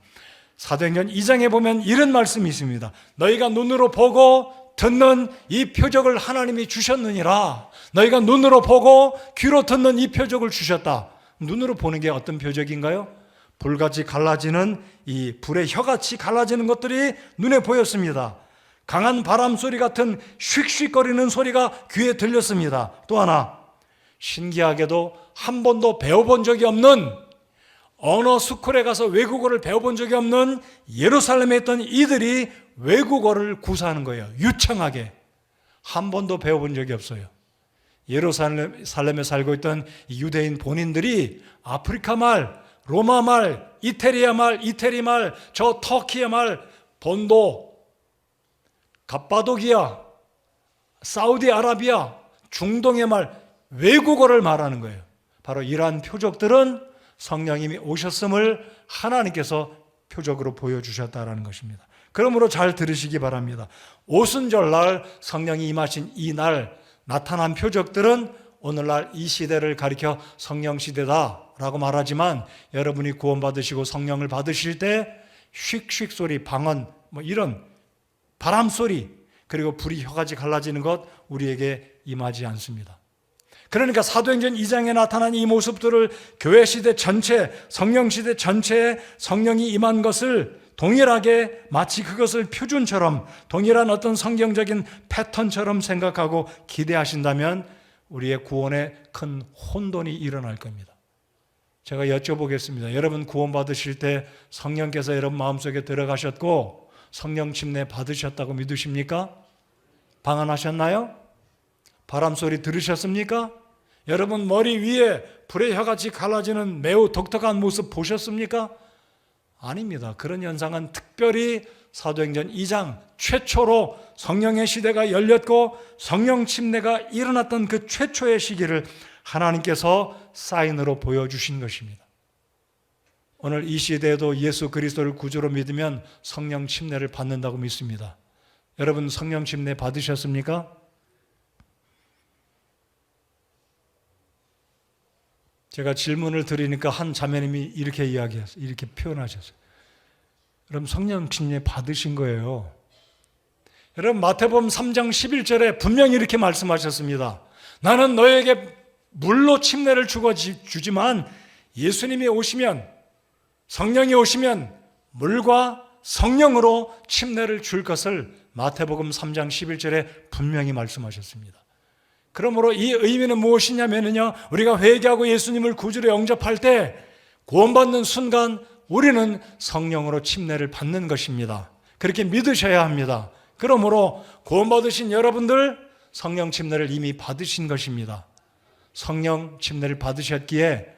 S1: 사도행전 2장에 보면 이런 말씀이 있습니다. 너희가 눈으로 보고 듣는 이 표적을 하나님이 주셨느니라. 너희가 눈으로 보고 귀로 듣는 이 표적을 주셨다. 눈으로 보는 게 어떤 표적인가요? 불같이 갈라지는 이 불의 혀같이 갈라지는 것들이 눈에 보였습니다. 강한 바람 소리 같은 휙휙거리는 소리가 귀에 들렸습니다. 또 하나, 신기하게도 한 번도 배워본 적이 없는, 언어 스쿨에 가서 외국어를 배워본 적이 없는 예루살렘에 있던 이들이 외국어를 구사하는 거예요. 유창하게. 한 번도 배워본 적이 없어요. 예루살렘에 살고 있던 유대인 본인들이 아프리카 말, 로마 말, 이태리아 말, 이태리 말, 저 터키의 말, 본도, 갑바도기아, 사우디아라비아, 중동의 말, 외국어를 말하는 거예요. 바로 이러한 표적들은 성령님이 오셨음을 하나님께서 표적으로 보여주셨다는 것입니다. 그러므로 잘 들으시기 바랍니다. 오순절날 성령이 임하신 이 날 나타난 표적들은 오늘날 이 시대를 가리켜 성령시대다라고 말하지만, 여러분이 구원받으시고 성령을 받으실 때 휙휙 소리, 방언, 이런 바람 소리, 그리고 불이 혀같이 갈라지는 것 우리에게 임하지 않습니다. 그러니까 사도행전 2장에 나타난 이 모습들을 교회 시대 전체, 성령 시대 전체에 성령이 임한 것을 동일하게 마치 그것을 표준처럼, 동일한 어떤 성경적인 패턴처럼 생각하고 기대하신다면 우리의 구원에 큰 혼돈이 일어날 겁니다. 제가 여쭤보겠습니다. 여러분 구원받으실 때 성령께서 여러분 마음속에 들어가셨고 성령 침례 받으셨다고 믿으십니까? 방언하셨나요? 바람소리 들으셨습니까? 여러분 머리 위에 불의 혀같이 갈라지는 매우 독특한 모습 보셨습니까? 아닙니다. 그런 현상은 특별히 사도행전 2장 최초로 성령의 시대가 열렸고 성령 침례가 일어났던 그 최초의 시기를 하나님께서 사인으로 보여주신 것입니다. 오늘 이 시대에도 예수 그리스도를 구주로 믿으면 성령 침례를 받는다고 믿습니다. 여러분 성령 침례 받으셨습니까? 제가 질문을 드리니까 한 자매님이 이렇게 이야기했어요. 이렇게 표현하셨어요. 여러분 성령 침례 받으신 거예요. 여러분 마태복음 3장 11절에 분명히 이렇게 말씀하셨습니다. 나는 너에게 물로 침례를 주지만 예수님이 오시면, 성령이 오시면 물과 성령으로 침례를 줄 것을 마태복음 3장 11절에 분명히 말씀하셨습니다. 그러므로 이 의미는 무엇이냐면요, 우리가 회개하고 예수님을 구주로 영접할 때 구원받는 순간 우리는 성령으로 침례를 받는 것입니다. 그렇게 믿으셔야 합니다. 그러므로 구원받으신 여러분들 성령 침례를 이미 받으신 것입니다. 성령 침례를 받으셨기에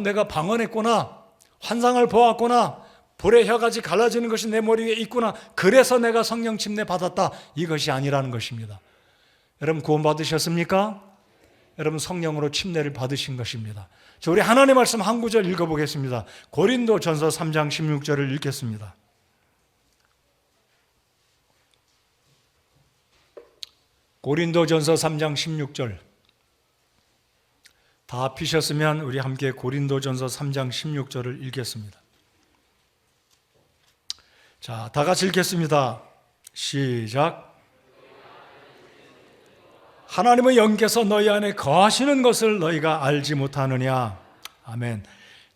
S1: 내가 방언했구나, 환상을 보았구나, 불의 혀같이 갈라지는 것이 내 머리 위에 있구나, 그래서 내가 성령 침례 받았다, 이것이 아니라는 것입니다. 여러분 구원받으셨습니까? 여러분 성령으로 침례를 받으신 것입니다. 자, 우리 하나님의 말씀 한 구절 읽어보겠습니다. 고린도전서 3장 16절을 읽겠습니다. 고린도전서 3장 16절 다 피셨으면 우리 함께 고린도전서 3장 16절을 읽겠습니다. 자, 다 같이 읽겠습니다. 시작. 하나님의 영께서 너희 안에 거하시는 것을 너희가 알지 못하느냐. 아멘.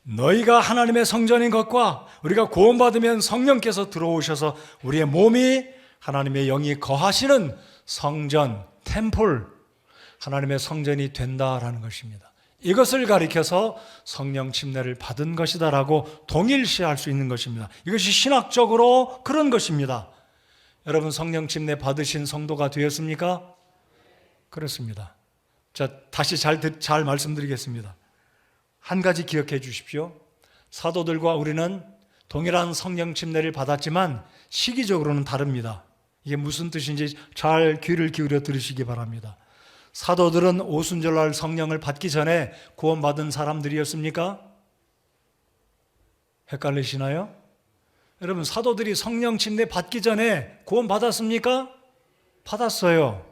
S1: 너희가 하나님의 성전인 것과 우리가 구원받으면 성령께서 들어오셔서 우리의 몸이 하나님의 영이 거하시는 성전, 템플, 하나님의 성전이 된다라는 것입니다. 이것을 가리켜서 성령 침례를 받은 것이다라고 동일시할 수 있는 것입니다. 이것이 신학적으로 그런 것입니다. 여러분 성령 침례 받으신 성도가 되었습니까? 그렇습니다. 자, 다시 잘 말씀드리겠습니다. 한 가지 기억해 주십시오. 사도들과 우리는 동일한 성령 침례를 받았지만 시기적으로는 다릅니다. 이게 무슨 뜻인지 잘 귀를 기울여 들으시기 바랍니다. 사도들은 오순절날 성령을 받기 전에 구원받은 사람들이었습니까? 헷갈리시나요? 여러분 사도들이 성령 침례 받기 전에 구원받았습니까? 받았어요.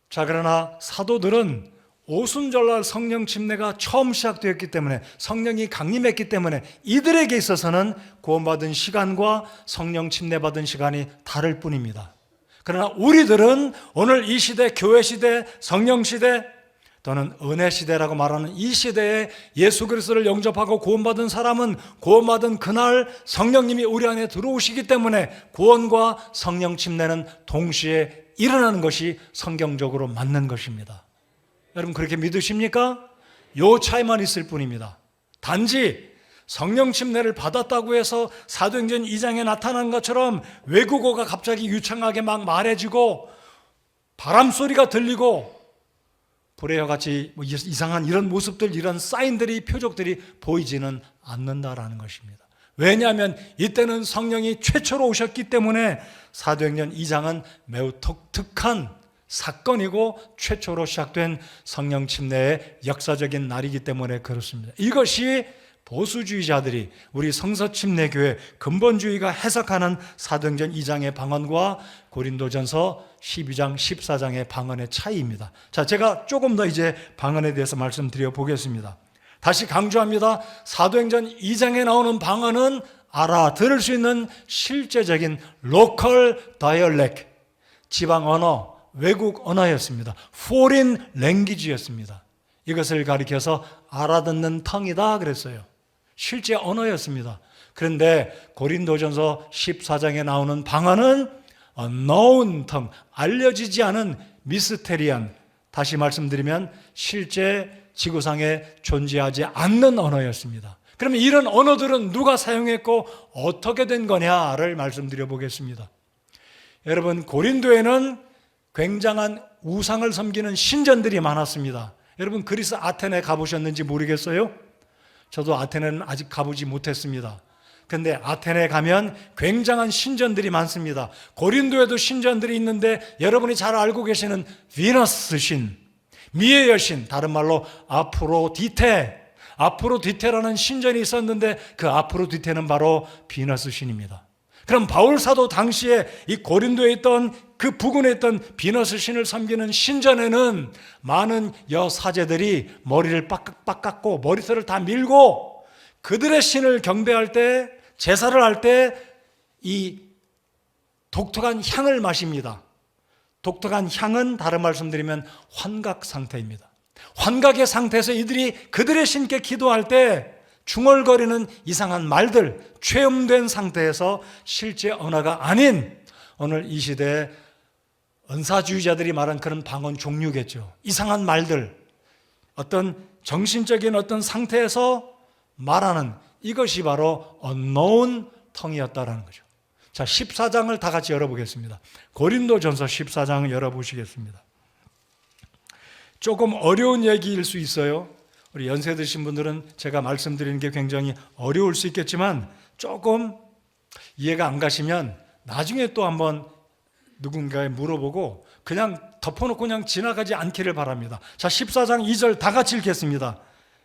S1: 자, 그러나 사도들은 오순절날 성령 침례가 처음 시작되었기 때문에, 성령이 강림했기 때문에 이들에게 있어서는 구원받은 시간과 성령 침례 받은 시간이 다를 뿐입니다. 그러나 우리들은 오늘 이 시대, 교회 시대, 성령 시대, 또는 은혜 시대라고 말하는 이 시대에 예수 그리스도를 영접하고 구원받은 사람은 구원받은 그날 성령님이 우리 안에 들어오시기 때문에 구원과 성령 침례는 동시에 일어나는 것이 성경적으로 맞는 것입니다. 여러분 그렇게 믿으십니까? 요 차이만 있을 뿐입니다. 단지 성령 침례를 받았다고 해서 사도행전 2장에 나타난 것처럼 외국어가 갑자기 유창하게 막 말해지고 바람소리가 들리고 불의와 같이 이상한 이런 모습들, 이런 사인들이, 표적들이 보이지는 않는다라는 것입니다. 왜냐하면 이때는 성령이 최초로 오셨기 때문에 사도행전 2장은 매우 독특한 사건이고 최초로 시작된 성령 침례의 역사적인 날이기 때문에 그렇습니다. 이것이 보수주의자들이 우리 성서침례교회 근본주의가 해석하는 사도행전 2장의 방언과 고린도전서 12장 14장의 방언의 차이입니다. 자, 제가 조금 더 이제 방언에 대해서 말씀드려 보겠습니다. 다시 강조합니다. 사도행전 2장에 나오는 방언은 알아들을 수 있는 실제적인 로컬 다이얼렉트, 지방 언어, 외국 언어였습니다. foreign language였습니다. 이것을 가리켜서 알아듣는 텅이다 그랬어요. 실제 언어였습니다. 그런데 고린도전서 14장에 나오는 방언은 unknown tongue, 알려지지 않은 미스테리한, 다시 말씀드리면 실제 지구상에 존재하지 않는 언어였습니다. 그러면 이런 언어들은 누가 사용했고 어떻게 된 거냐를 말씀드려 보겠습니다. 여러분 고린도에는 굉장한 우상을 섬기는 신전들이 많았습니다. 여러분 그리스 아테네 가보셨는지 모르겠어요? 저도 아테네는 아직 가보지 못했습니다. 그런데 아테네에 가면 굉장한 신전들이 많습니다. 고린도에도 신전들이 있는데 여러분이 잘 알고 계시는 비너스 신, 미의 여신, 다른 말로 아프로디테라는 신전이 있었는데 그 아프로디테는 바로 비너스 신입니다. 그럼 바울 사도 당시에 이 고린도에 있던 그 부근에 있던 비너스 신을 섬기는 신전에는 많은 여사제들이 머리를 빡 깎고 머리털을 다 밀고 그들의 신을 경배할 때, 제사를 할 때 이 독특한 향을 마십니다. 독특한 향은 다른 말씀드리면 환각 상태입니다. 환각의 상태에서 이들이 그들의 신께 기도할 때 중얼거리는 이상한 말들, 최음된 상태에서 실제 언어가 아닌 오늘 이 시대에 은사주의자들이 말한 그런 방언 종류겠죠. 이상한 말들, 어떤 정신적인 어떤 상태에서 말하는 이것이 바로 unknown tongue이었다라는 거죠. 자, 14장을 다 같이 열어보겠습니다. 고린도전서 14장을 열어보시겠습니다. 조금 어려운 얘기일 수 있어요. 우리 연세 드신 분들은 제가 말씀드리는 게 굉장히 어려울 수 있겠지만 조금 이해가 안 가시면 나중에 또 한번 누군가에 물어보고 그냥 덮어놓고 그냥 지나가지 않기를 바랍니다. 자, 14장 2절 다 같이 읽겠습니다.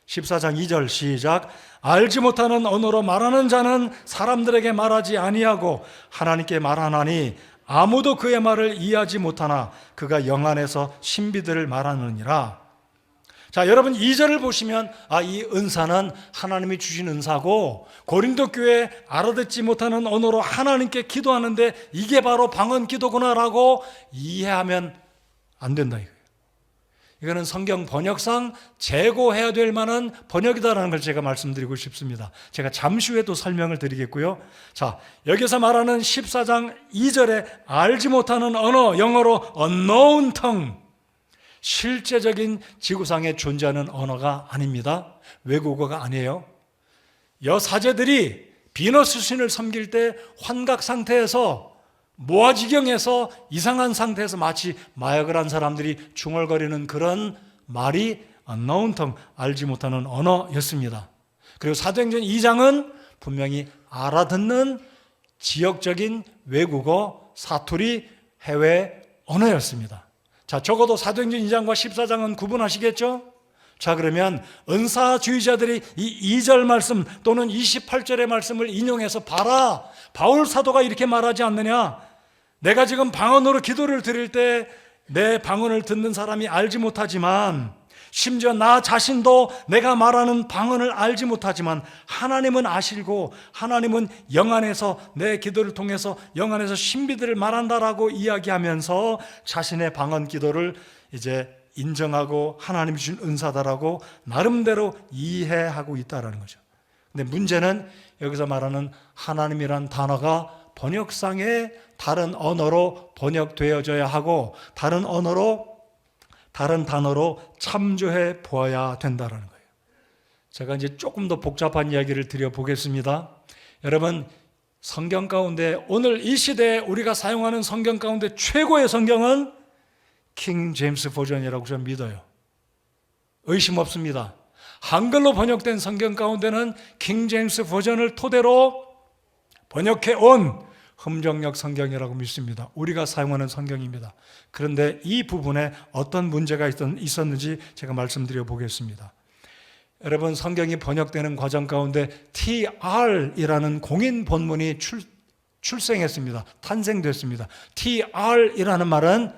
S1: 14장 2절 시작. 알지 못하는 언어로 말하는 자는 사람들에게 말하지 아니하고 하나님께 말하나니 아무도 그의 말을 이해하지 못하나 그가 영 안에서 신비들을 말하느니라. 자, 여러분 2절을 보시면 이 은사는 하나님이 주신 은사고 고린도 교회 알아듣지 못하는 언어로 하나님께 기도하는데 이게 바로 방언 기도구나라고 이해하면 안 된다 이거예요. 이거는 성경 번역상 재고해야 될 만한 번역이다라는 걸 제가 말씀드리고 싶습니다. 제가 잠시 후에 또 설명을 드리겠고요. 자, 여기서 말하는 14장 2절에 알지 못하는 언어, 영어로 unknown tongue, 실제적인 지구상에 존재하는 언어가 아닙니다. 외국어가 아니에요. 여사제들이 비너스 신을 섬길 때 환각 상태에서 모아지경에서 이상한 상태에서 마치 마약을 한 사람들이 중얼거리는 그런 말이 unknown tongue, 알지 못하는 언어였습니다. 그리고 사도행전 2장은 분명히 알아듣는 지역적인 외국어, 사투리, 해외 언어였습니다. 자, 적어도 사도행전 2장과 14장은 구분하시겠죠? 자, 그러면 은사주의자들이 이 2절 말씀 또는 28절의 말씀을 인용해서 봐라, 바울 사도가 이렇게 말하지 않느냐? 내가 지금 방언으로 기도를 드릴 때 내 방언을 듣는 사람이 알지 못하지만 심지어 나 자신도 내가 말하는 방언을 알지 못하지만 하나님은 아시고 하나님은 영 안에서 내 기도를 통해서 영 안에서 신비들을 말한다라고 이야기하면서 자신의 방언 기도를 이제 인정하고 하나님이 주신 은사다라고 나름대로 이해하고 있다라는 거죠. 근데 문제는 여기서 말하는 하나님이란 단어가 번역상에 다른 언어로 번역되어져야 하고 다른 단어로 참조해 보아야 된다는 거예요. 제가 이제 조금 더 복잡한 이야기를 드려보겠습니다. 여러분, 성경 가운데 오늘 이 시대에 우리가 사용하는 성경 가운데 최고의 성경은 킹 제임스 버전이라고 저는 믿어요. 의심 없습니다. 한글로 번역된 성경 가운데는 킹 제임스 버전을 토대로 번역해 온 흠정역 성경이라고 믿습니다. 우리가 사용하는 성경입니다. 그런데 이 부분에 어떤 문제가 있었는지 제가 말씀드려 보겠습니다. 여러분, 성경이 번역되는 과정 가운데 TR이라는 공인 본문이 출생했습니다. 탄생됐습니다. TR이라는 말은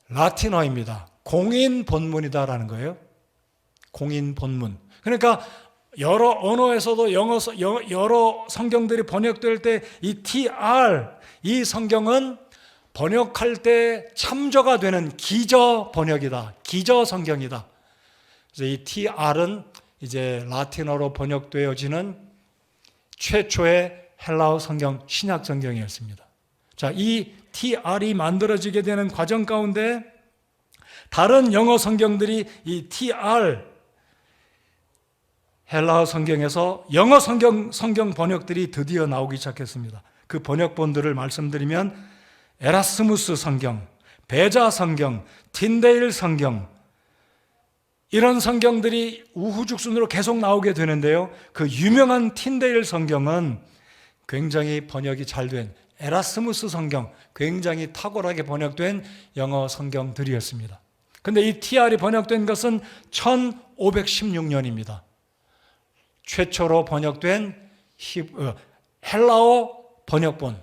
S1: 라틴어입니다. 공인 본문이다라는 거예요. 공인 본문. 그러니까 여러 언어에서도 여러 성경들이 번역될 때 이 TR, 이 성경은 번역할 때 참조가 되는 기저 번역이다. 기저 성경이다. 그래서 이 TR은 이제 라틴어로 번역되어지는 최초의 헬라어 성경, 신약 성경이었습니다. 자, 이 TR이 만들어지게 되는 과정 가운데 다른 영어 성경들이 이 TR 헬라어 성경에서 영어 성경 번역들이 드디어 나오기 시작했습니다. 그 번역본들을 말씀드리면 에라스무스 성경, 베자 성경, 틴데일 성경, 이런 성경들이 우후죽순으로 계속 나오게 되는데요. 그 유명한 틴데일 성경은 굉장히 번역이 잘 된 에라스무스 성경, 굉장히 탁월하게 번역된 영어 성경들이었습니다. 근데 이 TR이 번역된 것은 1516년입니다. 최초로 번역된 헬라어 번역본,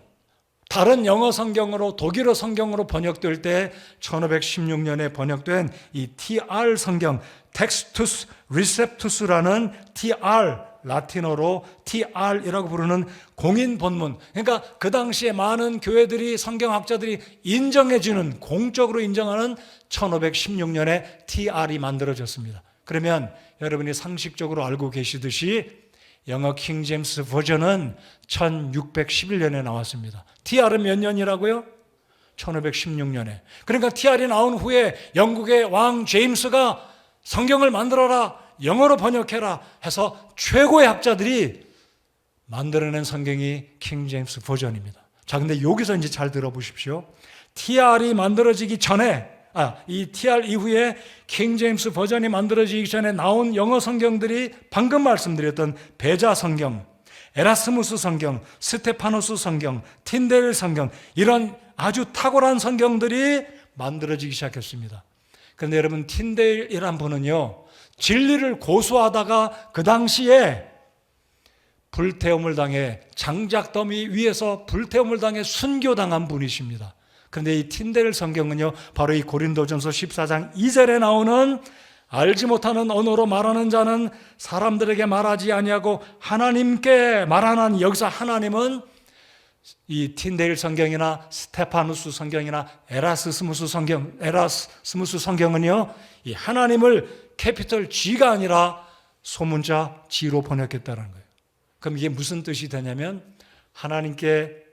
S1: 다른 영어 성경으로 독일어 성경으로 번역될 때 1516년에 번역된 이 TR 성경, 텍스투스 리셉투스라는 TR, 라틴어로 TR이라고 부르는 공인 본문. 그러니까 그 당시에 많은 교회들이, 성경학자들이 인정해주는, 공적으로 인정하는 1516년에 TR이 만들어졌습니다. 그러면 여러분이 상식적으로 알고 계시듯이 영어 킹 제임스 버전은 1611년에 나왔습니다. TR은 몇 년이라고요? 1516년에. 그러니까 TR이 나온 후에 영국의 왕 제임스가 성경을 만들어라, 영어로 번역해라 해서 최고의 학자들이 만들어낸 성경이 킹 제임스 버전입니다. 자, 근데 여기서 이제 잘 들어보십시오. TR이 만들어지기 전에, 이 TR 이후에 킹 제임스 버전이 만들어지기 전에 나온 영어 성경들이 방금 말씀드렸던 베자 성경, 에라스무스 성경, 스테파노스 성경, 틴데일 성경, 이런 아주 탁월한 성경들이 만들어지기 시작했습니다. 그런데 여러분, 틴데일이란 분은요, 진리를 고수하다가 그 당시에 불태움을 당해, 장작더미 위에서 불태움을 당해 순교당한 분이십니다. 그런데 이 틴데일 성경은요, 바로 이 고린도전서 14장 2절에 나오는 알지 못하는 언어로 말하는 자는 사람들에게 말하지 아니하고 하나님께 말하나니, 여기서 하나님은 이 틴데일 성경이나 스테파누스 성경이나 에라스무스 성경은요, 이 하나님을 캐피털 G가 아니라 소문자 G로 번역했다는 거예요. 그럼 이게 무슨 뜻이 되냐면, 하나님께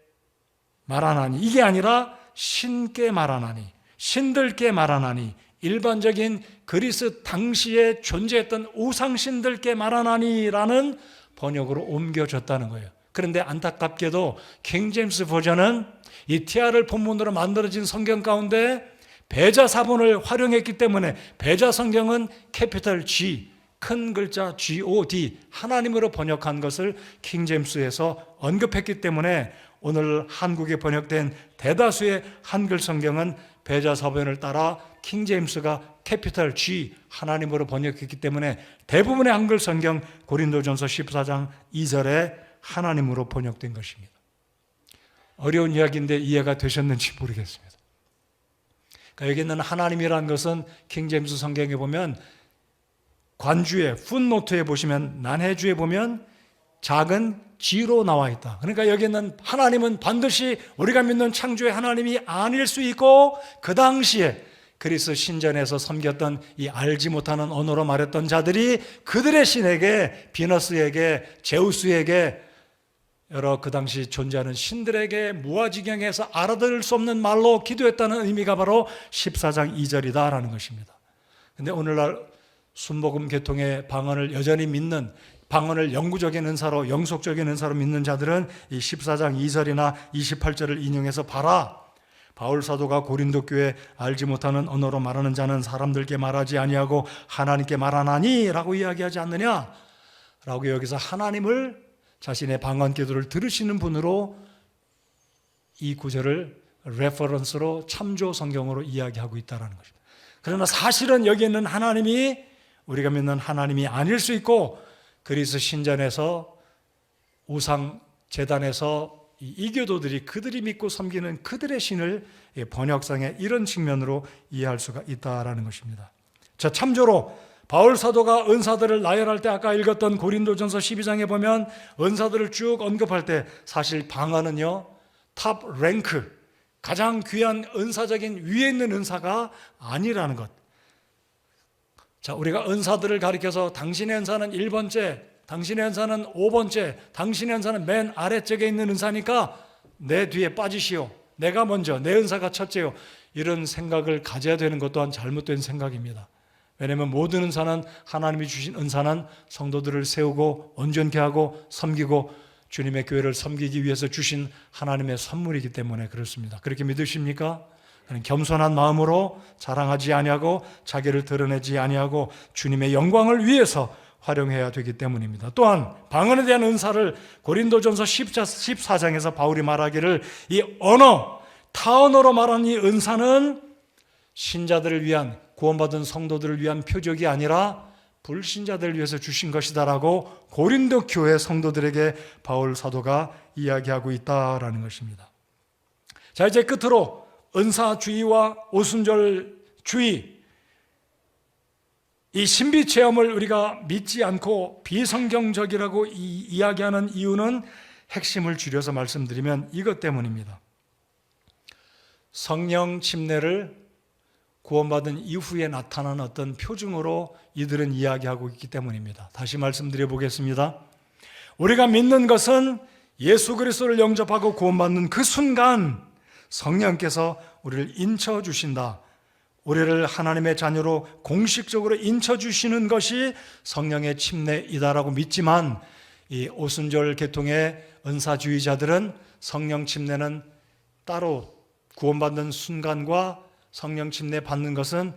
S1: 말하나니, 이게 아니라 신께 말하나니, 신들께 말하나니, 일반적인 그리스 당시에 존재했던 우상신들께 말하나니라는 번역으로 옮겨졌다는 거예요. 그런데 안타깝게도 킹 제임스 버전은 이 TR을 본문으로 만들어진 성경 가운데 배자 사본을 활용했기 때문에, 배자 성경은 캐피털 G, 큰 글자 God, 하나님으로 번역한 것을 킹 제임스에서 언급했기 때문에 오늘 한국에 번역된 대다수의 한글 성경은 배자 사본을 따라 킹 제임스가 캐피털 G, 하나님으로 번역했기 때문에 대부분의 한글 성경 고린도전서 14장 2절에 하나님으로 번역된 것입니다. 어려운 이야기인데 이해가 되셨는지 모르겠습니다. 그러니까 여기 있는 하나님이라는 것은 킹 제임스 성경에 보면 관주에, 풋노트에 보시면, 난해주에 보면 작은 G로 나와 있다. 그러니까 여기는 하나님은 반드시 우리가 믿는 창조의 하나님이 아닐 수 있고, 그 당시에 그리스 신전에서 섬겼던 이 알지 못하는 언어로 말했던 자들이 그들의 신에게, 비너스에게, 제우스에게, 여러 그 당시 존재하는 신들에게 무아지경에서 알아들을 수 없는 말로 기도했다는 의미가 바로 14장 2절이다라는 것입니다. 그런데 오늘날 순복음 계통의 방언을 여전히 믿는, 방언을 영구적인 은사로, 영속적인 은사로 믿는 자들은 이 14장 2절이나 28절을 인용해서 봐라, 바울 사도가 고린도 교회 알지 못하는 언어로 말하는 자는 사람들께 말하지 아니하고 하나님께 말하나니 라고 이야기하지 않느냐 라고 여기서 하나님을 자신의 방언 기도를 들으시는 분으로 이 구절을 레퍼런스로 참조 성경으로 이야기하고 있다는 것입니다. 그러나 사실은 여기 있는 하나님이 우리가 믿는 하나님이 아닐 수 있고, 그리스 신전에서 우상 제단에서 이 이교도들이 그들이 믿고 섬기는 그들의 신을 번역상의 이런 측면으로 이해할 수가 있다라는 것입니다. 자, 참조로 바울 사도가 은사들을 나열할 때 아까 읽었던 고린도전서 12장에 보면 은사들을 쭉 언급할 때 사실 방언은요, 탑 랭크, 가장 귀한 은사적인 위에 있는 은사가 아니라는 것. 자, 우리가 은사들을 가리켜서 당신의 은사는 1번째, 당신의 은사는 5번째, 당신의 은사는 맨 아래쪽에 있는 은사니까 내 뒤에 빠지시오, 내가 먼저, 내 은사가 첫째요, 이런 생각을 가져야 되는 것 또한 잘못된 생각입니다. 왜냐하면 모든 은사는, 하나님이 주신 은사는 성도들을 세우고 온전케 하고 섬기고 주님의 교회를 섬기기 위해서 주신 하나님의 선물이기 때문에 그렇습니다. 그렇게 믿으십니까? 겸손한 마음으로 자랑하지 아니하고 자기를 드러내지 아니하고 주님의 영광을 위해서 활용해야 되기 때문입니다. 또한 방언에 대한 은사를 고린도전서 14장에서 바울이 말하기를 이 언어, 타언어로 말하는 이 은사는 신자들을 위한, 구원받은 성도들을 위한 표적이 아니라 불신자들을 위해서 주신 것이다라고 고린도 교회 성도들에게 바울 사도가 이야기하고 있다라는 것입니다. 자, 이제 끝으로 은사주의와 오순절주의, 이 신비 체험을 우리가 믿지 않고 비성경적이라고 이야기하는 이유는 핵심을 줄여서 말씀드리면 이것 때문입니다. 성령 침례를 구원받은 이후에 나타난 어떤 표징으로 이들은 이야기하고 있기 때문입니다. 다시 말씀드려 보겠습니다. 우리가 믿는 것은 예수 그리스도를 영접하고 구원받는 그 순간 성령께서 우리를 인쳐주신다, 우리를 하나님의 자녀로 공식적으로 인쳐주시는 것이 성령의 침례이다라고 믿지만, 이 오순절 계통의 은사주의자들은 성령 침례는 따로, 구원받는 순간과 성령 침례 받는 것은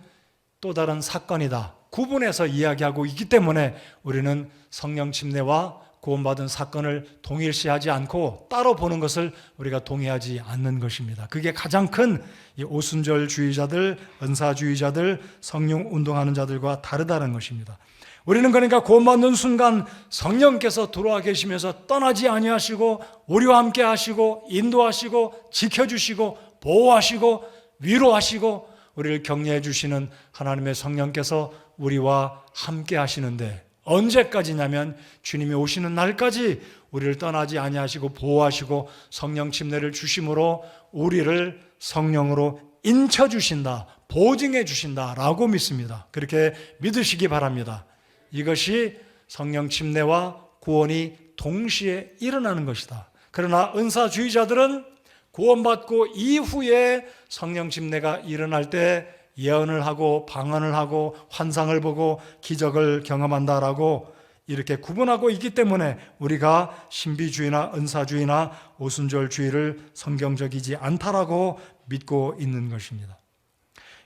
S1: 또 다른 사건이다, 구분해서 이야기하고 있기 때문에 우리는 성령 침례와 구원받은 사건을 동일시하지 않고 따로 보는 것을 우리가 동의하지 않는 것입니다. 그게 가장 큰 이 오순절주의자들, 은사주의자들, 성령 운동하는 자들과 다르다는 것입니다. 우리는 그러니까 구원받는 순간 성령께서 들어와 계시면서 떠나지 아니하시고 우리와 함께 하시고 인도하시고 지켜주시고 보호하시고 위로하시고 우리를 격려해 주시는 하나님의 성령께서 우리와 함께 하시는데, 언제까지냐면 주님이 오시는 날까지 우리를 떠나지 아니하시고 보호하시고 성령 침례를 주심으로 우리를 성령으로 인쳐주신다, 보증해 주신다라고 믿습니다. 그렇게 믿으시기 바랍니다. 이것이 성령 침례와 구원이 동시에 일어나는 것이다. 그러나 은사주의자들은 구원받고 이후에 성령 침례가 일어날 때 예언을 하고 방언을 하고 환상을 보고 기적을 경험한다라고 이렇게 구분하고 있기 때문에 우리가 신비주의나 은사주의나 오순절주의를 성경적이지 않다라고 믿고 있는 것입니다.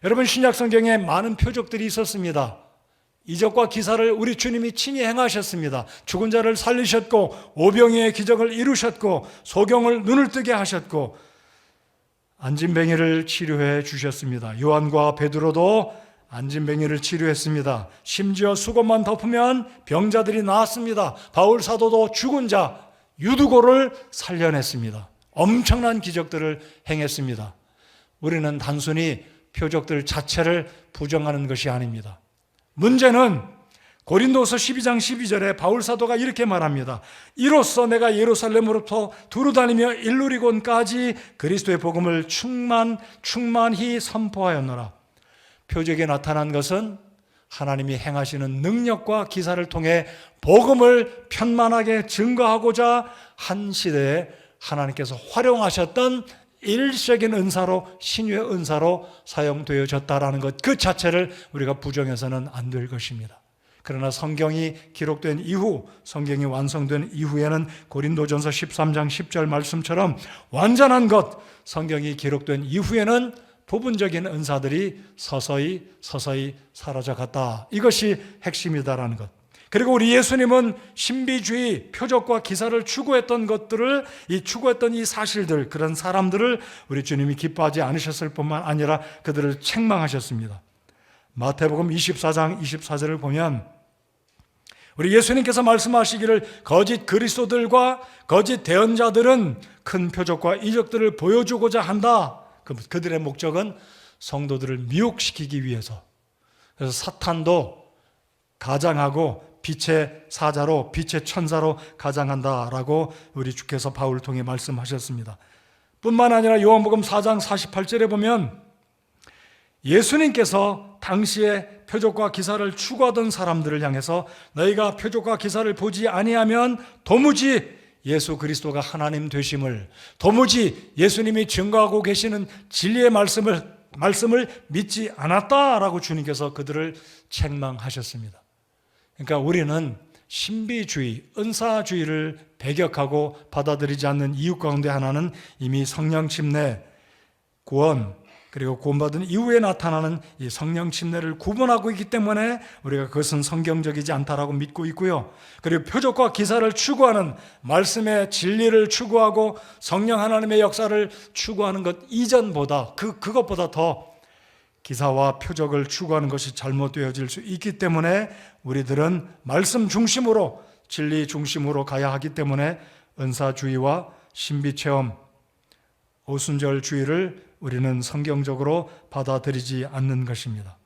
S1: 여러분, 신약 성경에 많은 표적들이 있었습니다. 이적과 기사를 우리 주님이 친히 행하셨습니다. 죽은 자를 살리셨고 오병이의 기적을 이루셨고 소경을 눈을 뜨게 하셨고 안진뱅이를 치료해 주셨습니다. 요한과 베드로도 안진뱅이를 치료했습니다. 심지어 수건만 덮으면 병자들이 나았습니다. 바울 사도도 죽은 자 유두고를 살려냈습니다. 엄청난 기적들을 행했습니다. 우리는 단순히 표적들 자체를 부정하는 것이 아닙니다. 문제는 고린도서 12장 12절에 바울 사도가 이렇게 말합니다. 이로써 내가 예루살렘으로부터 두루다니며 일루리곤까지 그리스도의 복음을 충만히 선포하였노라. 표적이 나타난 것은 하나님이 행하시는 능력과 기사를 통해 복음을 편만하게 증거하고자 한 시대에 하나님께서 활용하셨던 일시적인 은사로, 신유의 은사로 사용되어졌다라는 것 그 자체를 우리가 부정해서는 안 될 것입니다. 그러나 성경이 기록된 이후, 성경이 완성된 이후에는 고린도전서 13장 10절 말씀처럼 완전한 것, 성경이 기록된 이후에는 부분적인 은사들이 서서히 사라져갔다. 이것이 핵심이다라는 것. 그리고 우리 예수님은 신비주의, 표적과 기사를 추구했던 것들을, 추구했던 이 사실들, 그런 사람들을 우리 주님이 기뻐하지 않으셨을 뿐만 아니라 그들을 책망하셨습니다. 마태복음 24장 24절을 보면 우리 예수님께서 말씀하시기를 거짓 그리스도들과 거짓 대언자들은 큰 표적과 이적들을 보여주고자 한다. 그들의 목적은 성도들을 미혹시키기 위해서. 그래서 사탄도 가장하고 빛의 사자로, 빛의 천사로 가장한다라고 우리 주께서 바울을 통해 말씀하셨습니다. 뿐만 아니라 요한복음 4장 48절에 보면 예수님께서 당시에 표적과 기사를 추구하던 사람들을 향해서 너희가 표적과 기사를 보지 아니하면 도무지 예수 그리스도가 하나님 되심을, 도무지 예수님이 증거하고 계시는 진리의 말씀을 믿지 않았다라고 주님께서 그들을 책망하셨습니다. 그러니까 우리는 신비주의, 은사주의를 배격하고 받아들이지 않는 이유 가운데 하나는 이미 성령 침례, 구원, 그리고 구원받은 이후에 나타나는 이 성령 침례를 구분하고 있기 때문에 우리가 그것은 성경적이지 않다라고 믿고 있고요. 그리고 표적과 기사를 추구하는, 말씀의 진리를 추구하고 성령 하나님의 역사를 추구하는 것 이전보다, 그것보다 더 기사와 표적을 추구하는 것이 잘못되어질 수 있기 때문에 우리들은 말씀 중심으로, 진리 중심으로 가야 하기 때문에 은사주의와 신비체험, 오순절주의를 우리는 성경적으로 받아들이지 않는 것입니다.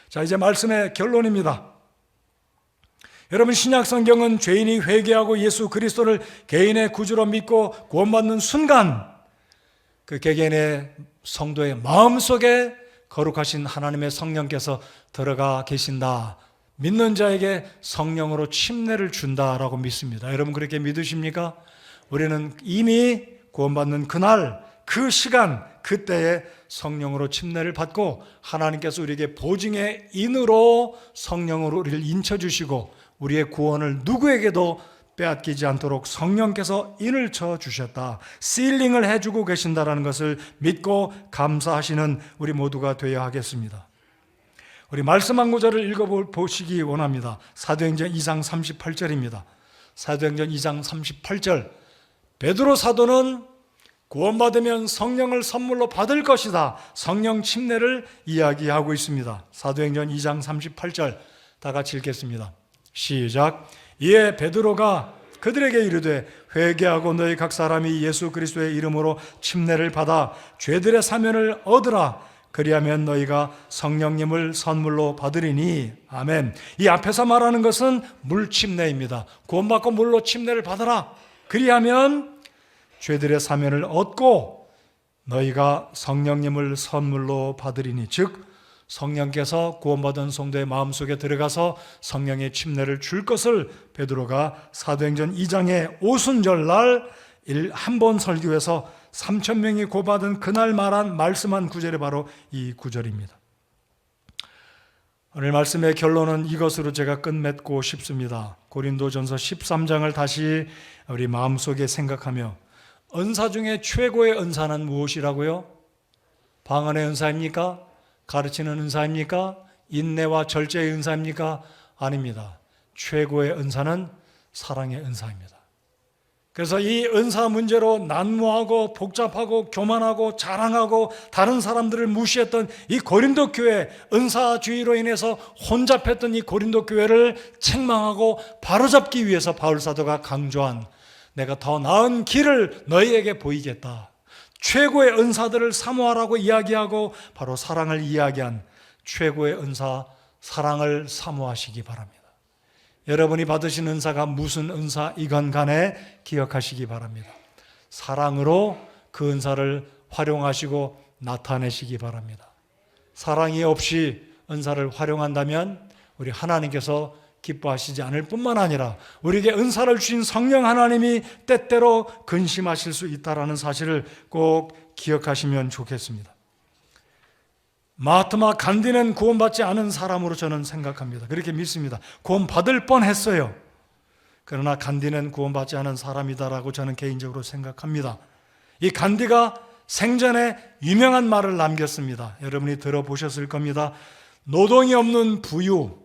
S1: 자, 이제 말씀의 결론입니다. 여러분, 신약 성경은 죄인이 회개하고 예수 그리스도를 개인의 구주로 믿고 구원받는 순간 그 개개인의 성도의 마음속에 거룩하신 하나님의 성령께서 들어가 계신다. 믿는 자에게 성령으로 침례를 준다라고 믿습니다. 여러분 그렇게 믿으십니까? 우리는 이미 구원받는 그날, 그 시간, 그때에 성령으로 침례를 받고 하나님께서 우리에게 보증의 인으로 성령으로 우리를 인쳐주시고 우리의 구원을 누구에게도 빼앗기지 않도록 성령께서 인을 쳐주셨다. 시일링을 해주고 계신다는 것을 믿고 감사하시는 우리 모두가 되어야 하겠습니다. 우리 말씀 한 구절을 읽어보시기 원합니다. 사도행전 2장 38절입니다. 사도행전 2장 38절. 베드로 사도는 구원받으면 성령을 선물로 받을 것이다. 성령 침례를 이야기하고 있습니다. 사도행전 2장 38절 다 같이 읽겠습니다. 시작. 이에 베드로가 그들에게 이르되 회개하고 너희 각 사람이 예수 그리스도의 이름으로 침례를 받아 죄들의 사면을 얻으라. 그리하면 너희가 성령님을 선물로 받으리니. 아멘. 이 앞에서 말하는 것은 물 침례입니다. 구원받고 물로 침례를 받아라. 그리하면 죄들의 사면을 얻고 너희가 성령님을 선물로 받으리니. 즉 성령께서 구원받은 성도의 마음속에 들어가서 성령의 침례를 줄 것을 베드로가 사도행전 2장의 오순절날 한 번 설교에서 3,000명이 구원받은 그날 말씀한 구절이 바로 이 구절입니다. 오늘 말씀의 결론은 이것으로 제가 끝맺고 싶습니다. 고린도전서 13장을 다시 우리 마음속에 생각하며 은사 중에 최고의 은사는 무엇이라고요? 방언의 은사입니까? 가르치는 은사입니까? 인내와 절제의 은사입니까? 아닙니다. 최고의 은사는 사랑의 은사입니다. 그래서 이 은사 문제로 난무하고 복잡하고 교만하고 자랑하고 다른 사람들을 무시했던 이 고린도 교회, 은사주의로 인해서 혼잡했던 이 고린도 교회를 책망하고 바로잡기 위해서 바울 사도가 강조한 내가 더 나은 길을 너희에게 보이겠다. 최고의 은사들을 사모하라고 이야기하고 바로 사랑을 이야기한 최고의 은사, 사랑을 사모하시기 바랍니다. 여러분이 받으신 은사가 무슨 은사이건 간에 기억하시기 바랍니다. 사랑으로 그 은사를 활용하시고 나타내시기 바랍니다. 사랑이 없이 은사를 활용한다면 우리 하나님께서 기뻐하시지 않을 뿐만 아니라 우리에게 은사를 주신 성령 하나님이 때때로 근심하실 수 있다는 사실을 꼭 기억하시면 좋겠습니다. 마하트마 간디는 구원받지 않은 사람으로 저는 생각합니다. 그렇게 믿습니다. 구원받을 뻔했어요. 그러나 간디는 구원받지 않은 사람이다라고 저는 개인적으로 생각합니다. 이 간디가 생전에 유명한 말을 남겼습니다. 여러분이 들어보셨을 겁니다. 노동이 없는 부유,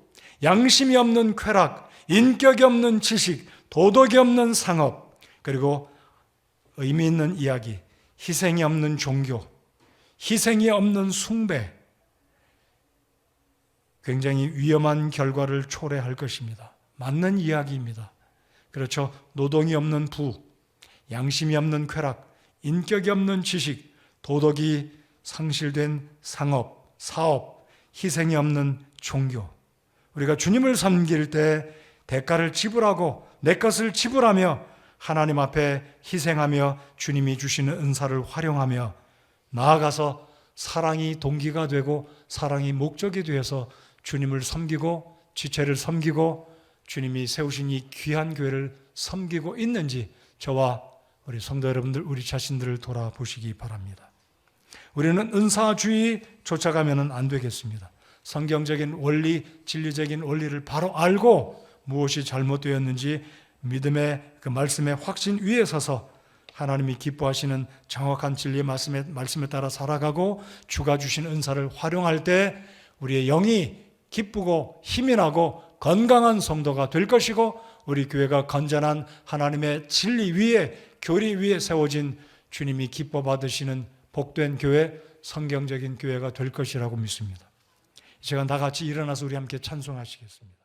S1: 양심이 없는 쾌락, 인격이 없는 지식, 도덕이 없는 상업, 그리고 의미 있는 이야기, 희생이 없는 종교, 희생이 없는 숭배, 굉장히 위험한 결과를 초래할 것입니다. 맞는 이야기입니다. 그렇죠. 노동이 없는 부, 양심이 없는 쾌락, 인격이 없는 지식, 도덕이 상실된 상업, 사업, 희생이 없는 종교. 우리가 주님을 섬길 때 대가를 지불하고 내 것을 지불하며 하나님 앞에 희생하며 주님이 주시는 은사를 활용하며 나아가서 사랑이 동기가 되고 사랑이 목적이 되어서 주님을 섬기고 지체를 섬기고 주님이 세우신 이 귀한 교회를 섬기고 있는지 저와 우리 성도 여러분들 우리 자신들을 돌아보시기 바랍니다. 우리는 은사주의 쫓아가면 안 되겠습니다. 성경적인 원리, 진리적인 원리를 바로 알고 무엇이 잘못되었는지 믿음의 그 말씀의 확신 위에 서서 하나님이 기뻐하시는 정확한 진리의 말씀에 따라 살아가고 주가 주신 은사를 활용할 때 우리의 영이 기쁘고 힘이 나고 건강한 성도가 될 것이고 우리 교회가 건전한 하나님의 진리 위에 교리 위에 세워진 주님이 기뻐 받으시는 복된 교회, 성경적인 교회가 될 것이라고 믿습니다. 이 시간 다 같이 일어나서 우리 함께 찬송하시겠습니다.